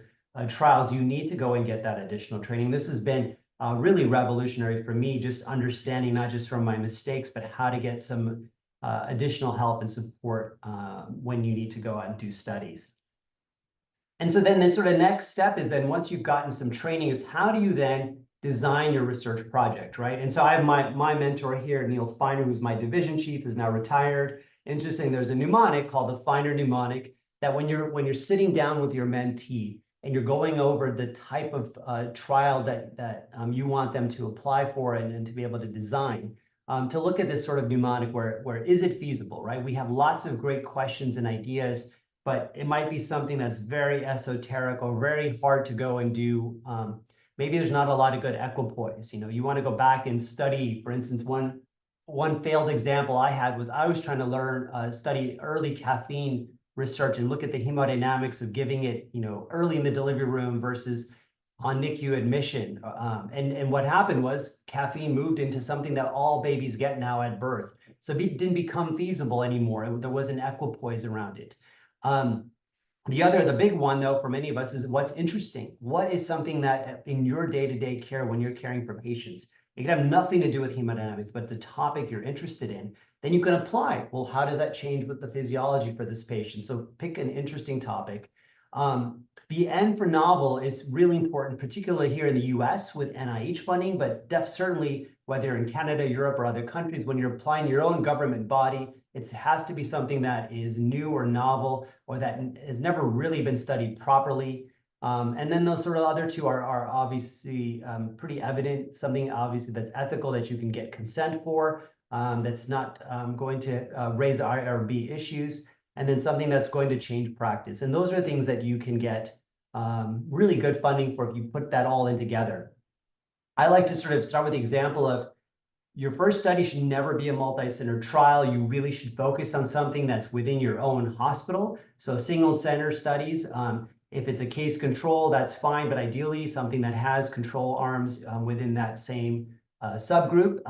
[SPEAKER 6] trials, you need to go and get that additional training. This has been really revolutionary for me, just understanding not just from my mistakes, but how to get some additional help and support when you need to go out and do studies. And so then the sort of next step is then once you've gotten some training is how do you then design your research project, right? And so I have my mentor here, Neil Feiner, who's my division chief, is now retired. Interesting, there's a mnemonic called the Feiner mnemonic that when you're sitting down with your mentee and you're going over the type of trial that you want them to apply for and to be able to design, to look at this sort of mnemonic where is it feasible, right? We have lots of great questions and ideas, but it might be something that's very esoteric or very hard to go and do. Maybe there's not a lot of good equipoise. You want to go back and study, for instance, one failed example I had was I was trying to study early caffeine research and look at the hemodynamics of giving it, early in the delivery room versus on NICU admission. And what happened was caffeine moved into something that all babies get now at birth. So it didn't become feasible anymore. There was an equipoise around it. The big one, though, for many of us is what's interesting. What is something that in your day-to-day care when you're caring for patients, it can have nothing to do with hemodynamics, but it's a topic you're interested in, then you can apply. Well, how does that change with the physiology for this patient? So pick an interesting topic. The N for novel is really important, particularly here in the US with NIH funding, but certainly whether you're in Canada, Europe, or other countries, when you're applying your own government body, it has to be something that is new or novel or that has never really been studied properly. And then those sort of other two are obviously pretty evident, something obviously that's ethical that you can get consent for, that's not going to raise IRB issues, and then something that's going to change practice. And those are things that you can get really good funding for if you put that all in together. I like to sort of start with the example of your first study should never be a multi-center trial. You really should focus on something that's within your own hospital. So single center studies, if it's a case control, that's fine, but ideally something that has control arms within that same subgroup.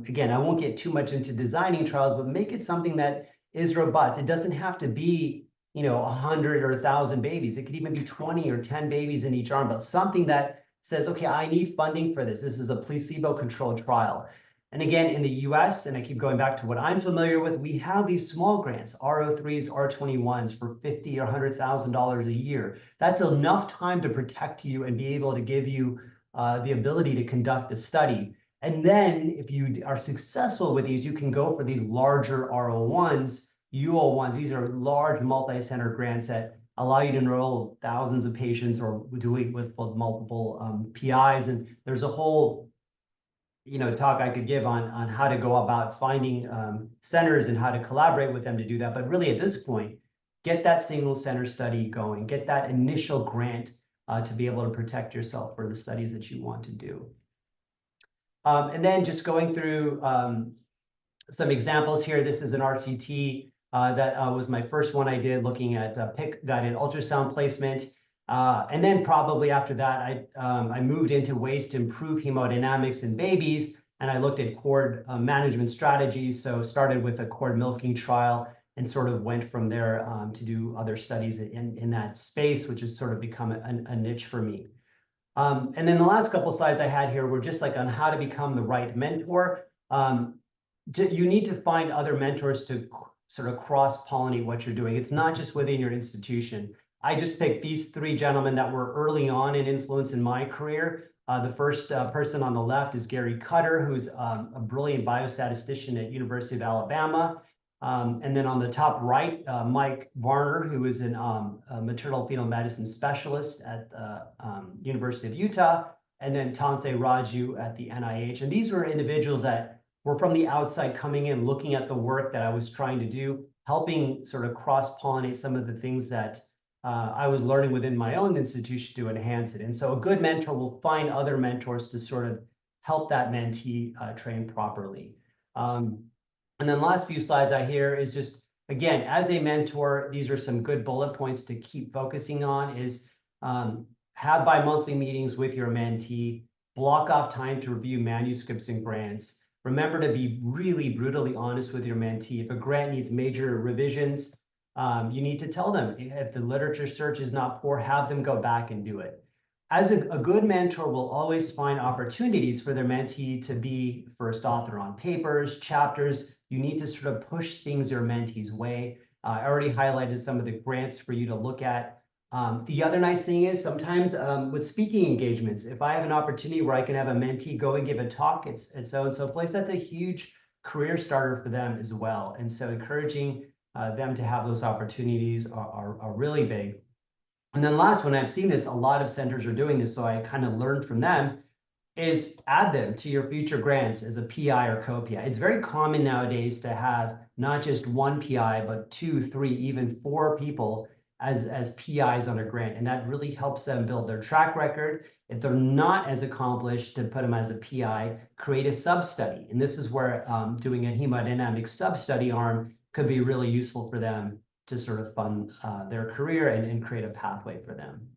[SPEAKER 6] Again, I won't get too much into designing trials, but make it something that is robust. It doesn't have to be 100 or 1,000 babies. It could even be 20 or 10 babies in each arm, but something that says, okay, I need funding for this. This is a placebo-controlled trial. And again, in the US, and I keep going back to what I'm familiar with, we have these small grants, R03s, R21s for $50,000 or $100,000 a year. That's enough time to protect you and be able to give you the ability to conduct a study. And then if you are successful with these, you can go for these larger R01s, UO1s. These are large multi-center grants that allow you to enroll thousands of patients or do it with multiple PIs. And there's a whole talk I could give on how to go about finding centers and how to collaborate with them to do that. But really at this point, get that single center study going, get that initial grant to be able to protect yourself for the studies that you want to do. And then just going through some examples here. This is an RCT that was my first one I did, looking at PIC guided ultrasound placement. And then probably after that, I moved into ways to improve hemodynamics in babies, and I looked at cord management strategies. So started with a cord milking trial and sort of went from there to do other studies in that space, which has sort of become a niche for me. And then the last couple slides I had here were just like on how to become the right mentor. You need to find other mentors to sort of cross-pollinate what you're doing. It's not just within your institution. I just picked these three gentlemen that were early on in influence in my career. The first person on the left is Gary Cutter, who's a brilliant biostatistician at University of Alabama. And then on the top right, Mike Varner, who is a maternal fetal medicine specialist at the University of Utah, and then Tansei Raju at the NIH. And these were individuals that were from the outside coming in, looking at the work that I was trying to do, helping sort of cross-pollinate some of the things that I was learning within my own institution to enhance it. And so a good mentor will find other mentors to sort of help that mentee train properly. And then last few slides I hear is just, again, as a mentor, these are some good bullet points to keep focusing on is have bi-monthly meetings with your mentee, block off time to review manuscripts and grants. Remember to be really brutally honest with your mentee. If a grant needs major revisions, you need to tell them. If the literature search is not poor, have them go back and do it. As a good mentor will always find opportunities for their mentee to be first author on papers, chapters. You need to sort of push things your mentee's way. I already highlighted some of the grants for you to look at. The other nice thing is sometimes with speaking engagements, if I have an opportunity where I can have a mentee go and give a talk at so-and-so place, that's a huge career starter for them as well. And so encouraging them to have those opportunities are really big. And then last one, I've seen this, a lot of centers are doing this, so I kind of learned from them, is add them to your future grants as a PI or co-PI. It's very common nowadays to have not just one PI, but 2, 3, even 4 people as PIs on a grant. And that really helps them build their track record. If they're not as accomplished, to put them as a PI, create a sub-study. And this is where doing a hemodynamics sub-study arm could be really useful for them to sort of fund their career and create a pathway for them.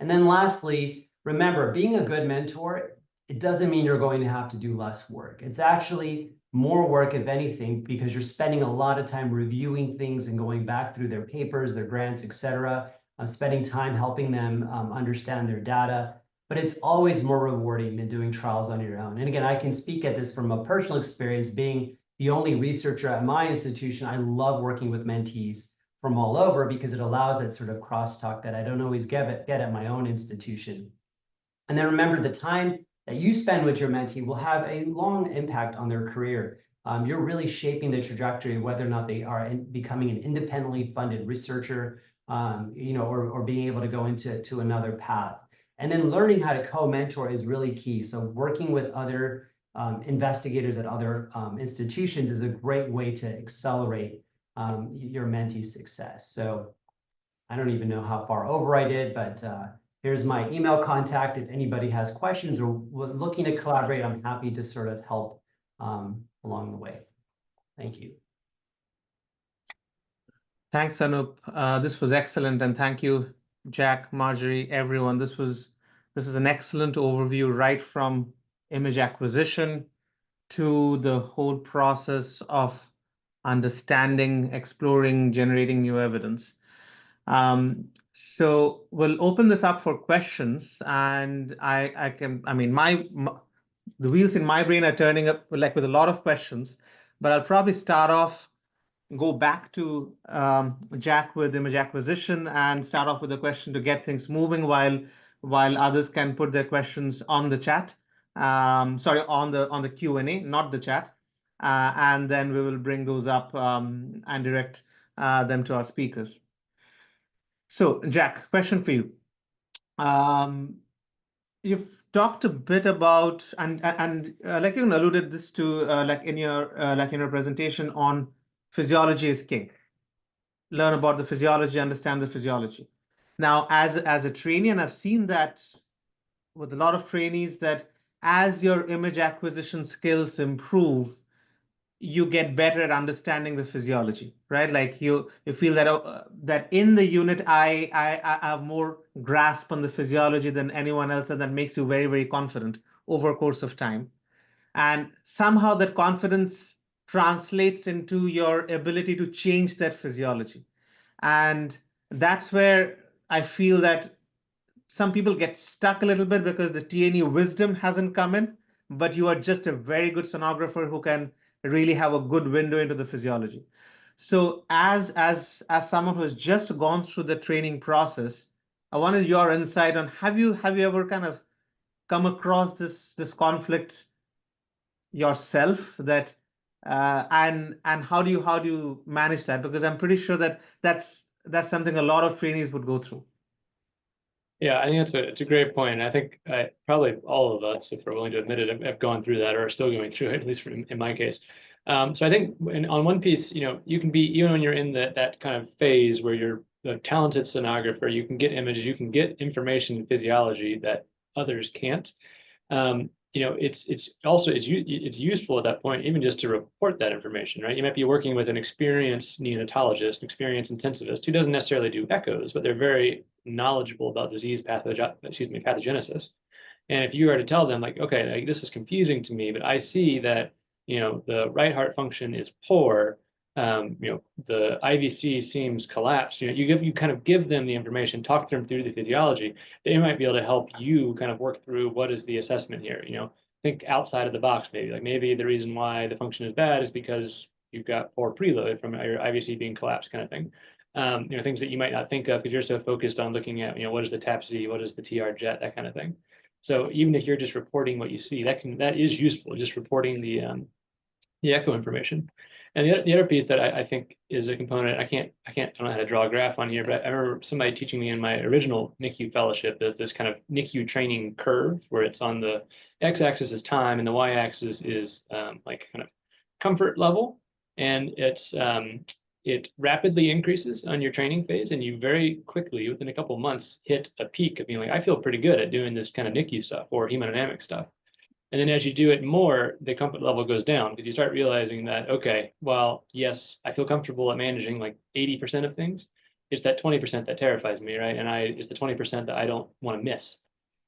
[SPEAKER 6] And then lastly, remember, being a good mentor, it doesn't mean you're going to have to do less work. It's actually more work, if anything, because you're spending a lot of time reviewing things and going back through their papers, their grants, etc., spending time helping them understand their data. But it's always more rewarding than doing trials on your own. And again, I can speak at this from a personal experience, being the only researcher at my institution. I love working with mentees from all over because it allows that sort of crosstalk that I don't always get at my own institution. And then remember, the time that you spend with your mentee will have a long impact on their career. You're really shaping the trajectory of whether or not they are becoming an independently funded researcher, or being able to go into another path. And then learning how to co-mentor is really key. So working with other investigators at other institutions is a great way to accelerate your mentee's success. So I don't even know how far over I did, but here's my email contact. If anybody has questions or looking to collaborate, I'm happy to sort of help along the way. Thank you.
[SPEAKER 4] Thanks, Anup. This was excellent, and thank you, Jack, Marjorie, everyone. This is an excellent overview, right from image acquisition to the whole process of understanding, exploring, generating new evidence. So we'll open this up for questions, and the wheels in my brain are turning up like with a lot of questions, but I'll probably start off, go back to Jack with image acquisition and start off with a question to get things moving while others can put their questions on the chat. On the Q&A, not the chat. And then we will bring those up and direct them to our speakers. So, Jack, question for you. You've talked a bit about, and like you alluded this to, like in your presentation on physiology is king. Learn about the physiology, understand the physiology. Now, as a trainee, and I've seen that with a lot of trainees, that as your image acquisition skills improve, you get better at understanding the physiology, right? Like you feel that that in the unit I have more grasp on the physiology than anyone else, and that makes you very, very confident over a course of time. And somehow that confidence translates into your ability to change that physiology. And that's where I feel that some people get stuck a little bit because the TNE wisdom hasn't come in, but you are just a very good sonographer who can really have a good window into the physiology. So as someone who has just gone through the training process, I wanted your insight on have you ever kind of come across this conflict yourself, that and how do you manage that? Because I'm pretty sure that that's something a lot of trainees would go through.
[SPEAKER 3] Yeah, I think it's a great point. And I think probably all of us, if we're willing to admit it, have gone through that or are still going through it, at least in my case. So I think on one piece, you can be, even when you're in that kind of phase where you're a talented sonographer, you can get images, you can get information in physiology that others can't. It's also it's useful at that point, even just to report that information, right? You might be working with an experienced neonatologist, an experienced intensivist who doesn't necessarily do echoes, but they're very knowledgeable about disease pathogenesis. And if you were to tell them, like, okay, like, this is confusing to me, but I see that, the right heart function is poor, the IVC seems collapsed, you kind of give them the information, talk them through the physiology, they might be able to help you kind of work through what is the assessment here, think outside of the box, maybe the reason why the function is bad is because you've got poor preload from your IVC being collapsed, kind of thing. Things that you might not think of because you're so focused on looking at, what is the TAP-Z, what is the TR jet, that kind of thing. So even if you're just reporting what you see, that is useful, just reporting the echo information. And the other piece that I think is a component, I don't know how to draw a graph on here, but I remember somebody teaching me in my original NICU fellowship that this kind of NICU training curve where it's on the x-axis is time and the y-axis is like kind of comfort level, and it rapidly increases on your training phase, and you very quickly, within a couple of months, hit a peak of being like, I feel pretty good at doing this kind of NICU stuff or hemodynamic stuff. And then as you do it more, the comfort level goes down because you start realizing that, okay, well, yes, I feel comfortable at managing like 80% of things. It's that 20% that terrifies me, right? And it's the 20% that I don't want to miss.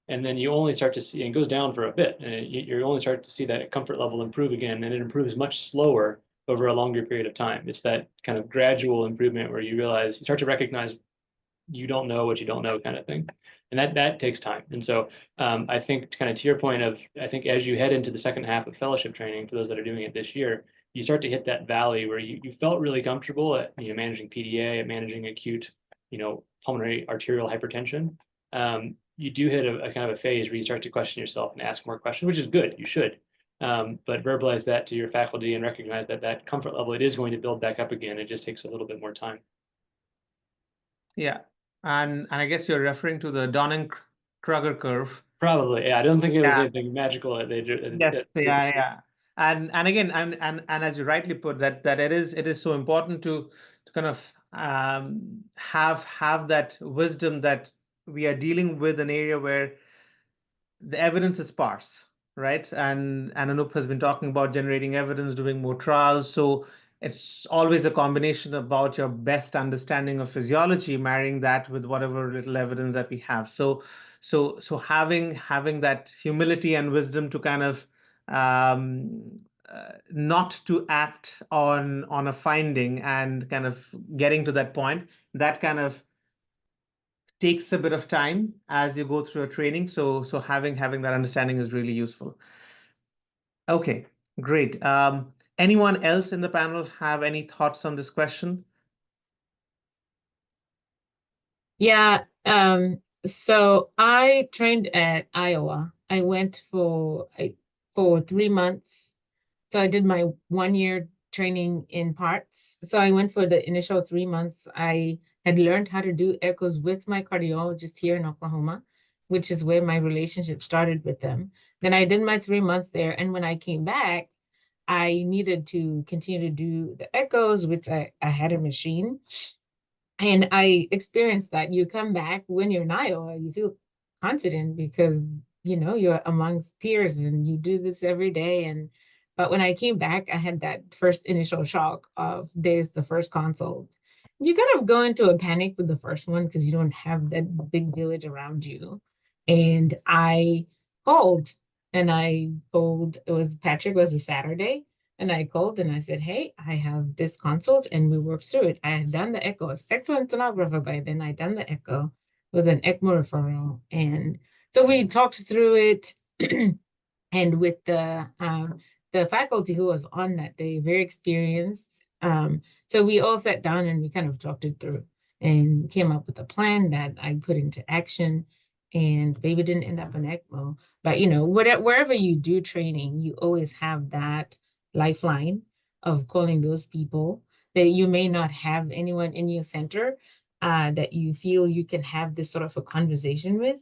[SPEAKER 3] And then you only start to see, and it goes down for a bit, and you only start to see that comfort level improve again, and it improves much slower over a longer period of time. It's that kind of gradual improvement where you realize, you start to recognize you don't know what you don't know, kind of thing. And that takes time. And so I think kind of to your point of, I think as you head into the second half of fellowship training, for those that are doing it this year, you start to hit that valley where you felt really comfortable at managing PDA, at managing acute pulmonary arterial hypertension. You do hit a kind of a phase where you start to question yourself and ask more questions, which is good. You should. But verbalize that to your faculty and recognize that comfort level, it is going to build back up again. It just takes a little bit more time.
[SPEAKER 4] Yeah. And I guess you're referring to the Donning-Kruger curve.
[SPEAKER 3] Probably, yeah. I don't think it was anything magical that they did.
[SPEAKER 4] Yes, yeah. And again, and as you rightly put, that it is so important to kind of have that wisdom that we are dealing with an area where the evidence is sparse, right? And Anup has been talking about generating evidence, doing more trials. So it's always a combination about your best understanding of physiology, marrying that with whatever little evidence that we have. So having that humility and wisdom to kind of not to act on a finding and kind of getting to that point, that kind of takes a bit of time as you go through a training. So having that understanding is really useful. Okay, great. Anyone else in the panel have any thoughts on this question?
[SPEAKER 5] Yeah, so I trained at Iowa. I went for 3 months. So I did my 1-year training in parts. So I went for the initial 3 months. I had learned how to do echoes with my cardiologist here in Oklahoma. which is where my relationship started with them. Then I did my 3 months there. And when I came back, I needed to continue to do the echoes, which I had a machine. And I experienced that. You come back when you're in Iowa, you feel confident because, you know, you're amongst peers and you do this every day. But when I came back, I had that first initial shock of there's the first consult. You kind of go into a panic with the first one because you don't have that big village around you. And I called it was Patrick, was a Saturday. And I called and I said, hey, I have this consult, and we worked through it. I had done the echo. I was excellent sonographer by then. I done the echo. It was an ECMO referral. And so we talked through it. And with the faculty who was on that day, very experienced. So we all sat down and we kind of talked it through and came up with a plan that I put into action. And baby didn't end up in ECMO. But, you know, wherever you do training, you always have that lifeline of calling those people that you may not have anyone in your center that you feel you can have this sort of a conversation with.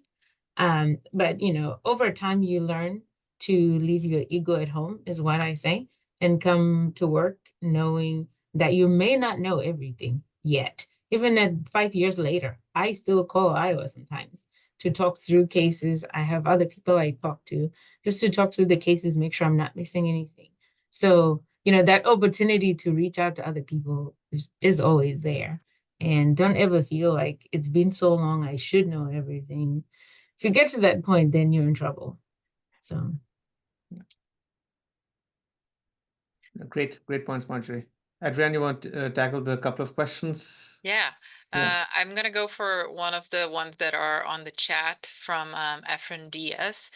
[SPEAKER 5] But, you know, over time, you learn to leave your ego at home, is what I say, and come to work knowing that you may not know everything yet. Even at 5 years later, I still call Iowa sometimes to talk through cases. I have other people I talk to just to talk through the cases, make sure I'm not missing anything. So, you know, that opportunity to reach out to other people is always there. And don't ever feel like it's been so long, I should know everything. If you get to that point, then you're in trouble. So.
[SPEAKER 4] Great points, Marjorie. Adrianne, you want to tackle the couple of questions?
[SPEAKER 2] Yeah.
[SPEAKER 4] Yeah.
[SPEAKER 2] I'm going to go for one of the ones that are on the chat from Efren Diaz.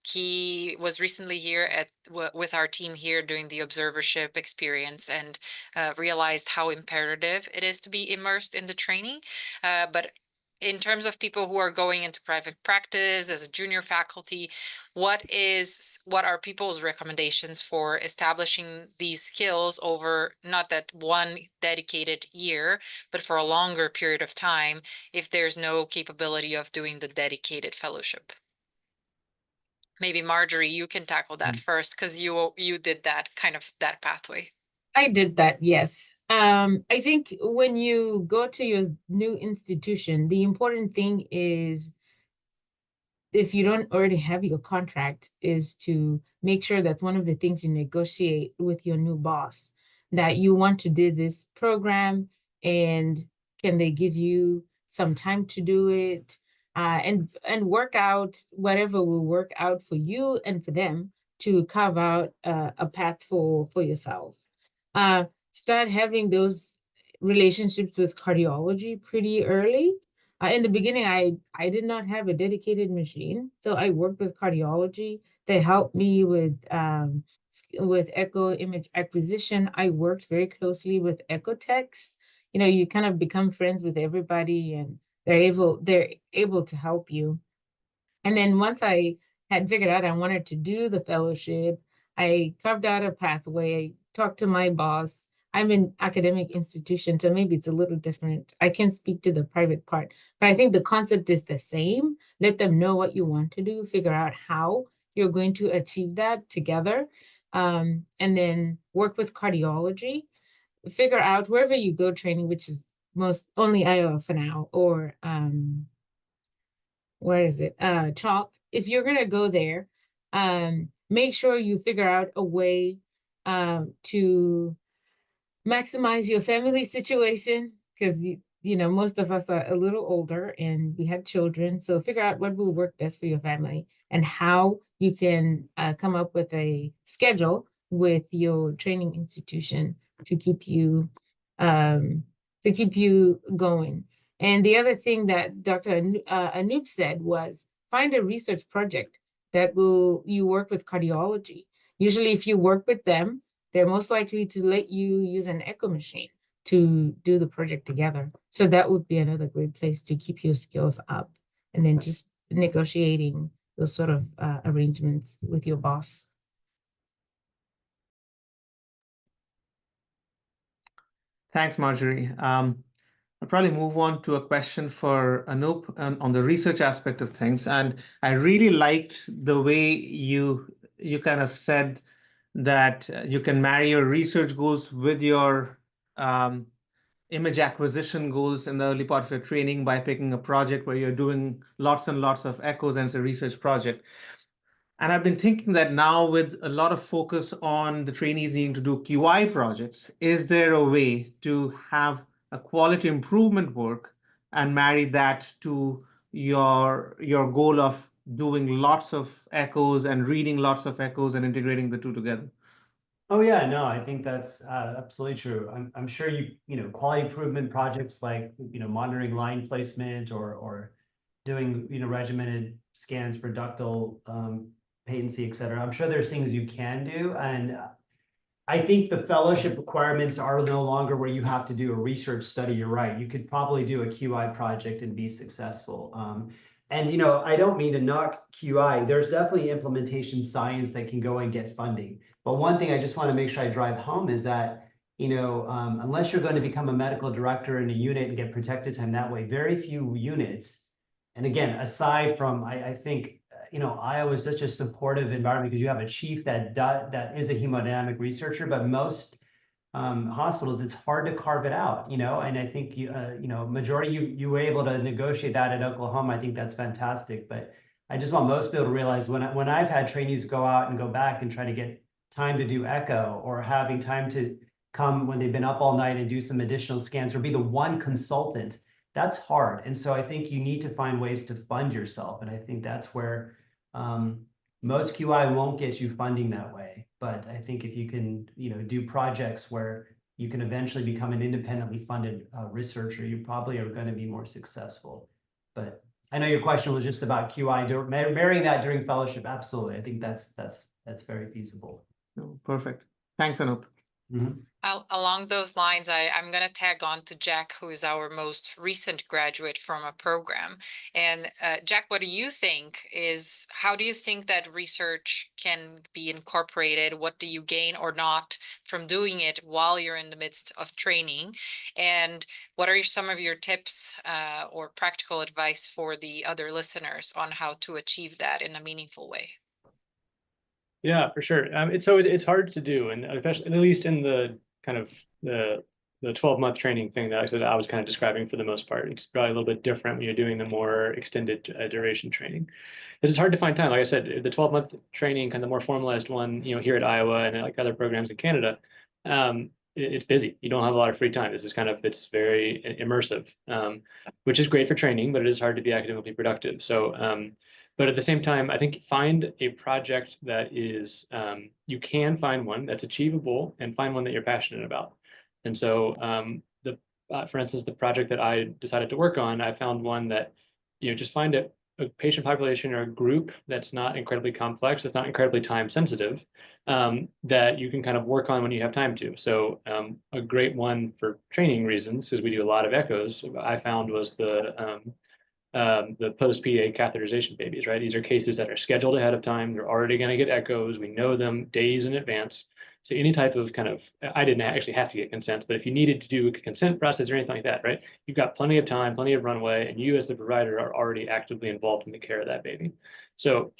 [SPEAKER 2] He was recently here with our team here doing the observership experience and realized how imperative it is to be immersed in the training. But in terms of people who are going into private practice as a junior faculty, what are people's recommendations for establishing these skills over not that one dedicated year, but for a longer period of time if there's no capability of doing the dedicated fellowship? Maybe Marjorie, you can tackle that first because you did that kind of that pathway.
[SPEAKER 5] I did that, yes. I think when you go to your new institution, the important thing is, if you don't already have your contract, is to make sure that's one of the things you negotiate with your new boss, that you want to do this program and can they give you some time to do it, and work out whatever will work out for you and for them to carve out a path for yourself. Start having those relationships with cardiology pretty early. In the beginning, I did not have a dedicated machine, so I worked with cardiology. They helped me with echo image acquisition. I worked very closely with echo techs. You know, you kind of become friends with everybody, and they're able to help you. And then once I had figured out I wanted to do the fellowship, I carved out a pathway, talked to my boss. I'm in academic institution, so maybe it's a little different. I can speak to the private part, but I think the concept is the same. Let them know what you want to do, figure out how you're going to achieve that together, and then work with cardiology. Figure out wherever you go training, which is most only Iowa for now, or where is it? Chalk. If you're gonna go there, make sure you figure out a way to maximize your family situation, because you know, most of us are a little older and we have children. So figure out what will work best for your family and how you can come up with a schedule with your training institution to keep you going. And the other thing that Dr. Anup said was find a research project that you work with cardiology. Usually if you work with them, they're most likely to let you use an echo machine to do the project together. So that would be another great place to keep your skills up, and then just negotiating those sort of arrangements with your boss.
[SPEAKER 4] Thanks, Marjorie. I'll probably move on to a question for Anup on the research aspect of things. And I really liked the way you kind of said that you can marry your research goals with your image acquisition goals in the early part of your training by picking a project where you're doing lots and lots of echoes and it's a research project. And I've been thinking that now with a lot of focus on the trainees needing to do QI projects, is there a way to have a quality improvement work and marry that to your goal of doing lots of echoes and reading lots of echoes and integrating the two together?
[SPEAKER 6] Oh yeah, no, I think that's absolutely true. I'm sure quality improvement projects like monitoring line placement or doing regimented scans for ductal patency, et cetera. I'm sure there's things you can do, and I think the fellowship requirements are no longer where you have to do a research study. You're right. You could probably do a QI project and be successful. And I don't mean to knock QI. There's definitely implementation science that can go and get funding. But one thing I just want to make sure I drive home is that unless you're going to become a medical director in a unit and get protected time that way, very few units. And again, aside from I think Iowa is such a supportive environment because you have a chief that is a hemodynamic researcher, but most hospitals, it's hard to carve it out, and I think Marjorie, you were able to negotiate that at Oklahoma. I think that's fantastic, but I just want most people to realize when I've had trainees go out and go back and try to get time to do echo or having time to come when they've been up all night and do some additional scans or be the one consultant, that's hard. And so I think you need to find ways to fund yourself. And I think that's where most QI won't get you funding that way. But I think if you can, do projects where you can eventually become an independently funded researcher, you probably are going to be more successful. But I know your question was just about QI, marrying that during fellowship. Absolutely. I think that's very feasible.
[SPEAKER 4] Oh, perfect. Thanks, Anup.
[SPEAKER 6] Mm-hmm.
[SPEAKER 2] Along those lines, I'm going to tag on to Jack, who is our most recent graduate from a program. And Jack, what do you think how do you think that research can be incorporated? What do you gain or not from doing it while you're in the midst of training? And what are some of your tips or practical advice for the other listeners on how to achieve that in a meaningful way?
[SPEAKER 3] Yeah, for sure. It's hard to do, and especially at least in the kind of the 12-month training thing that I said I was kind of describing for the most part. It's probably a little bit different when you're doing the more extended duration training. It's hard to find time. Like I said, the 12-month training, kind of the more formalized one, here at Iowa and like other programs in Canada, it's busy. You don't have a lot of free time. It's very immersive, which is great for training, but it is hard to be academically productive. So, but at the same time, I think find a project that is, you can find one that's achievable and find one that you're passionate about. And so for instance, the project that I decided to work on, I found one that, just find a patient population or a group that's not incredibly complex, that's not incredibly time sensitive, that you can kind of work on when you have time to. So a great one for training reasons, because we do a lot of echoes, I found was the post-PA catheterization babies, right? These are cases that are scheduled ahead of time. They're already going to get echoes. We know them days in advance. So any type of I didn't actually have to get consent, but if you needed to do a consent process or anything like that, right? You've got plenty of time, plenty of runway, and you as the provider are already actively involved in the care of that baby. So,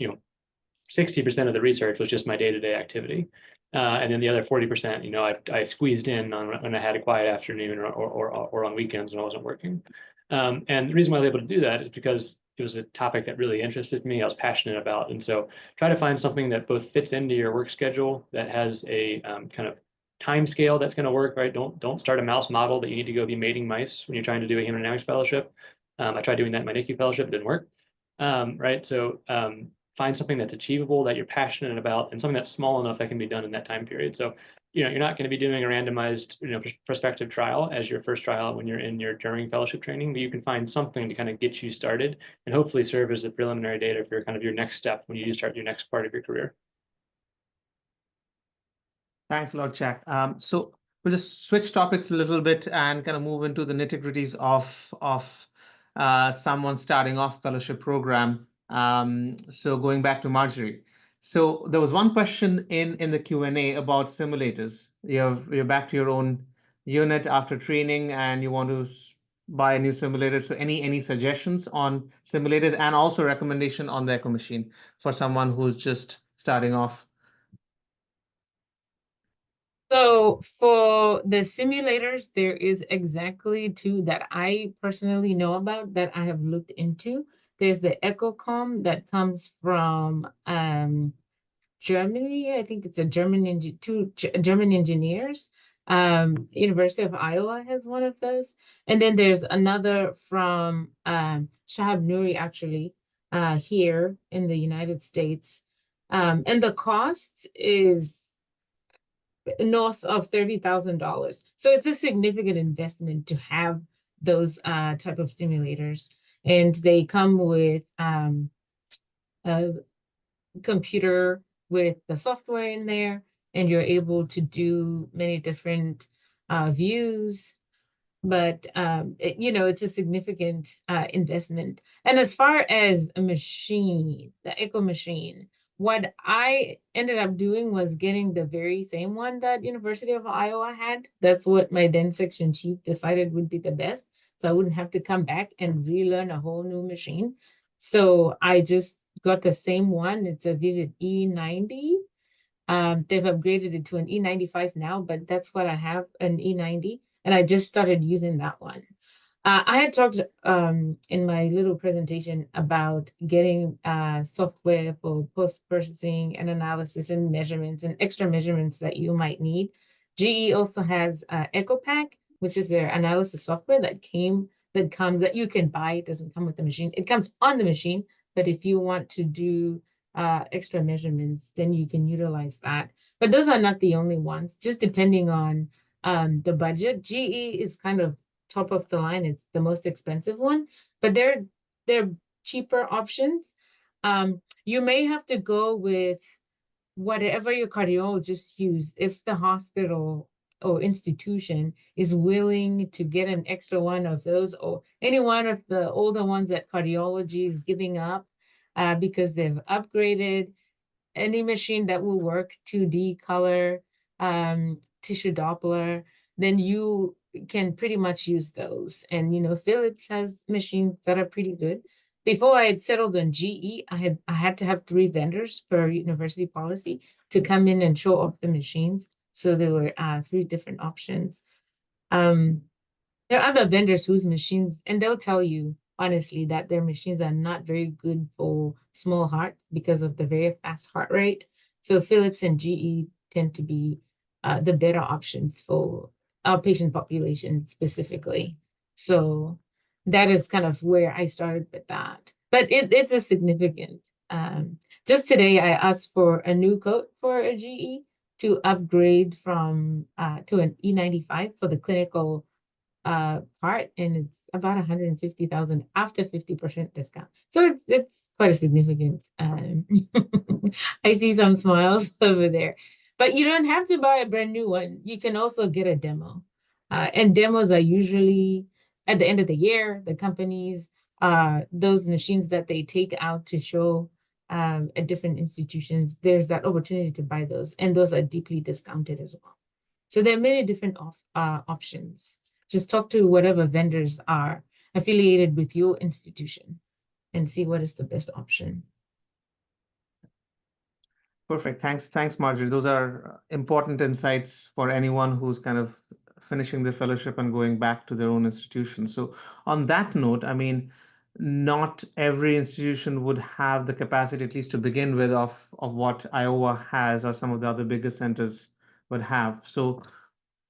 [SPEAKER 3] 60% of the research was just my day-to-day activity. And then the other 40%, I squeezed in on when I had a quiet afternoon or on weekends when I wasn't working. And the reason why I was able to do that is because it was a topic that really interested me, I was passionate about. And so try to find something that both fits into your work schedule, that has a kind of time scale that's going to work, right? Don't start a mouse model that you need to go be mating mice when you're trying to do a hemodynamics fellowship. I tried doing that in my NICU fellowship, it didn't work, right? So find something that's achievable, that you're passionate about, and something that's small enough that can be done in that time period. So you're not going to be doing a randomized, prospective trial as your first trial when you're in your during fellowship training, but you can find something to kind of get you started and hopefully serve as a preliminary data for kind of your next step when you start your next part of your career.
[SPEAKER 4] Thanks a lot, Jack. So we'll just switch topics a little bit and kind of move into the nitty-gritties of someone starting off fellowship program. So going back to Marjorie. So there was one question in the Q&A about simulators. You're back to your own unit after training and you want to buy a new simulator. So any suggestions on simulators and also recommendation on the Echo machine for someone who's just starting off?
[SPEAKER 5] So for the simulators, there is exactly 2 that I personally know about that I have looked into. There's the EchoCom that comes from Germany. I think it's a two German engineers. University of Iowa has one of those. And then there's another from Shahab Nouri, actually, here in the United States. And the cost is north of $30,000. So it's a significant investment to have those type of simulators. And they come with a computer with the software in there, and you're able to do many different views. But it's a significant investment. And as far as a machine, the Echo machine, what I ended up doing was getting the very same one that University of Iowa had. That's what my then section chief decided would be the best. So I wouldn't have to come back and relearn a whole new machine. So I just got the same one. It's a Vivid E90. They've upgraded it to an E95 now, but that's what I have, an E90. And I just started using that one. I had talked in my little presentation about getting software for post-processing and analysis and measurements and extra measurements that you might need. GE also has EchoPack, which is their analysis software that you can buy. It doesn't come with the machine. It comes on the machine, but if you want to do extra measurements, then you can utilize that. But those are not the only ones, just depending on the budget. GE is kind of top of the line. It's the most expensive one, but they're cheaper options. You may have to go with whatever your cardiologist use. If the hospital or institution is willing to get an extra one of those, or any one of the older ones that cardiology is giving up because they've upgraded, any machine that will work 2D color, tissue Doppler, then you can pretty much use those. And Philips has machines that are pretty good. Before I had settled on GE, I had to have 3 vendors per university policy to come in and show off the machines. So there were 3 different options. There are other vendors whose machines, and they'll tell you honestly that their machines are not very good for small hearts because of the very fast heart rate. So Philips and GE tend to be the better options for our patient population specifically. So that is kind of where I started with that. But it's a significant. Just today, I asked for a new code for a GE to upgrade from to an E95 for the clinical part, and it's about 150,000 after 50% discount. So it's quite a significant. I see some smiles over there. But you don't have to buy a brand new one. You can also get a demo. And demos are usually at the end of the year. The companies, those machines that they take out to show at different institutions, there's that opportunity to buy those. And those are deeply discounted as well. So there are many different options. Just talk to whatever vendors are affiliated with your institution and see what is the best option.
[SPEAKER 4] Perfect. Thanks, Marjorie. Those are important insights for anyone who's kind of finishing their fellowship and going back to their own institution. So on that note, I mean, not every institution would have the capacity, at least to begin with, of what Iowa has or some of the other bigger centers would have. So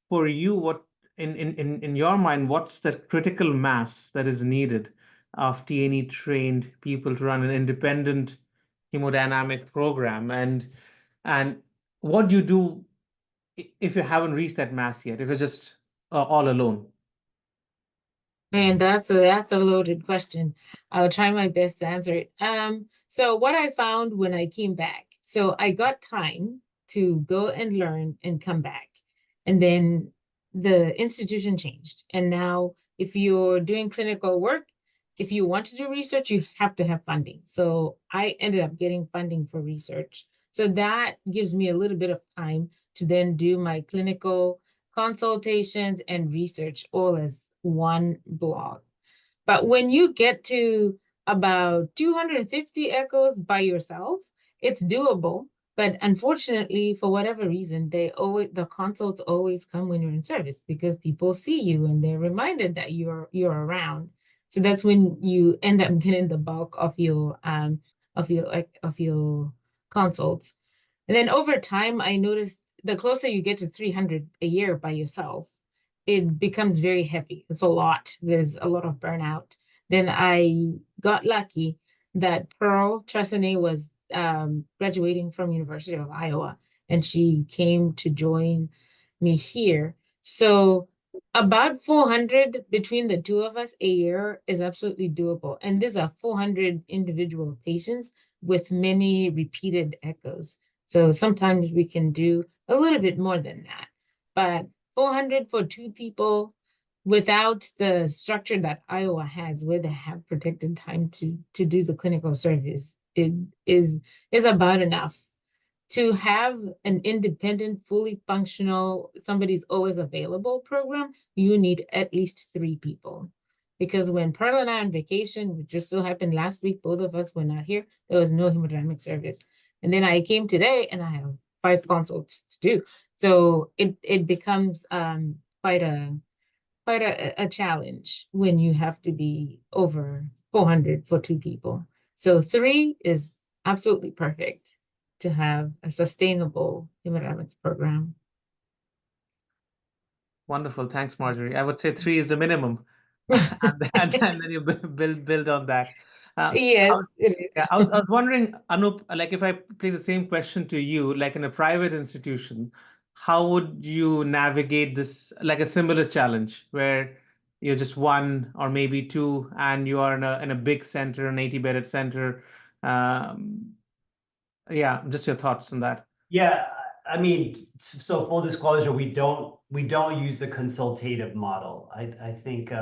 [SPEAKER 4] for you, what in your mind, what's the critical mass that is needed of T&E trained people to run an independent hemodynamic program, and what do you do if you haven't reached that mass yet, if you're just all alone?
[SPEAKER 5] Man, that's a loaded question. I'll try my best to answer it. So what I found when I came back, so I got time to go and learn and come back, and then the institution changed. And now if you're doing clinical work, if you want to do research, you have to have funding. So I ended up getting funding for research. So that gives me a little bit of time to then do my clinical consultations, and research all as one blog. But when you get to about 250 echoes by yourself, it's doable. But unfortunately, for whatever reason, the consults always come when you're in service because people see you and they're reminded that you're around. So that's when you end up getting the bulk of your consults. And then over time, I noticed the closer you get to 300 a year by yourself, it becomes very heavy. It's a lot. There's a lot of burnout. Then I got lucky that Pearl Tresene was graduating from University of Iowa, and she came to join me here. So about 400 between the two of us a year is absolutely doable. And these are 400 individual patients with many repeated echoes. So sometimes we can do a little bit more than that. But 400 for two people without the structure that Iowa has, where they have protected time to do the clinical service, it is about enough. To have an independent, fully functional, somebody's always available program, you need at least 3 people. Because when Pearl and I on vacation, which just so happened last week, both of us were not here, there was no hemodynamic service. And then I came today and I have 5 consults to do. So it becomes quite a challenge when you have to be over 400 for 2 people. So 3 is absolutely perfect to have a sustainable hemodynamics program.
[SPEAKER 4] Wonderful. Thanks, Marjorie. I would say 3 is the minimum. and then you build on that.
[SPEAKER 5] Yes, it is.
[SPEAKER 4] Yeah, I was wondering, Anup, like if I place the same question to you, like in a private institution, how would you navigate this, like a similar challenge where you're just 1 or maybe 2, and you are in a big center, an 80-bedded center? Yeah, just your thoughts on that.
[SPEAKER 6] Yeah, I mean, so full disclosure, we don't use the consultative model. I think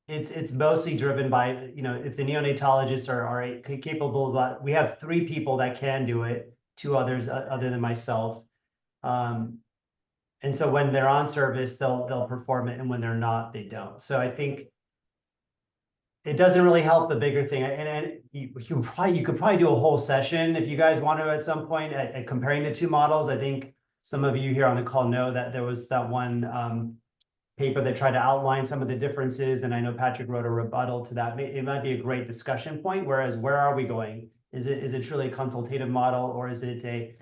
[SPEAKER 6] it's mostly driven by, you know, if the neonatologists are capable of that. We have 3 people that can do it, 2 others other than myself. And so when they're on service, they'll perform it, and when they're not, they don't. So I think it doesn't really help the bigger thing. And you could probably do a whole session if you guys want to at some point at comparing the 2 models. I think some of you here on the call know that there was that one paper that tried to outline some of the differences, and I know Patrick wrote a rebuttal to that. It might be a great discussion point. Whereas, where are we going? Is it truly a consultative model, or is it a,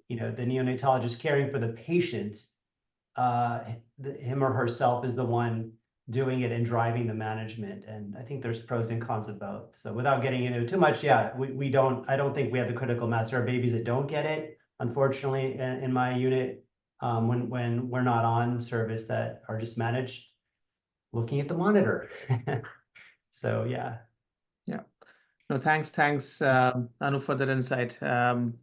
[SPEAKER 6] you know, the neonatologist caring for the patient, him or herself is the one doing it and driving the management? And I think there's pros and cons of both. So without getting into it too much, yeah, I don't think we have the critical mass. There are babies that don't get it, unfortunately, in my unit, when we're not on service, that are just managed looking at the monitor. So yeah.
[SPEAKER 4] Yeah. No, thanks, Anu, for that insight. And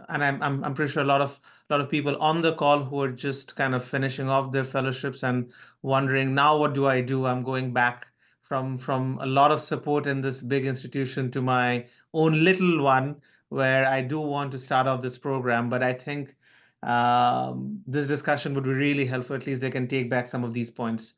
[SPEAKER 4] I'm pretty sure a lot of people on the call who are just kind of finishing off their fellowships and wondering, now what do I do? I'm going back from a lot of support in this big institution to my own little one, where I do want to start off this program. But I think this discussion would be really helpful. At least they can take back some of these points.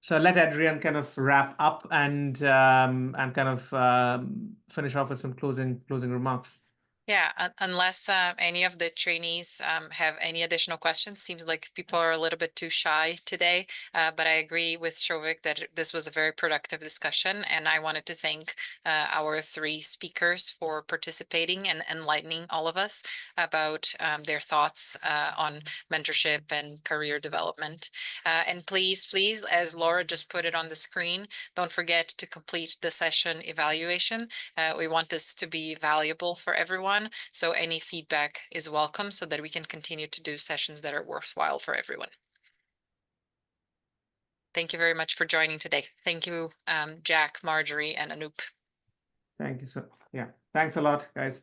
[SPEAKER 4] So I'll let Adrianne kind of wrap up and kind of finish off with some closing remarks.
[SPEAKER 2] Yeah, unless any of the trainees have any additional questions. Seems like people are a little bit too shy today, but I agree with Souvik that this was a very productive discussion, and I wanted to thank our 3 speakers for participating and enlightening all of us about their thoughts on mentorship and career development. And please, as Laura just put it on the screen, don't forget to complete the session evaluation. We want this to be valuable for everyone. So any feedback is welcome so that we can continue to do sessions that are worthwhile for everyone. Thank you very much for joining today. Thank you, Jack, Marjorie, and Anup.
[SPEAKER 4] Thank you, sir. Yeah, thanks a lot, guys.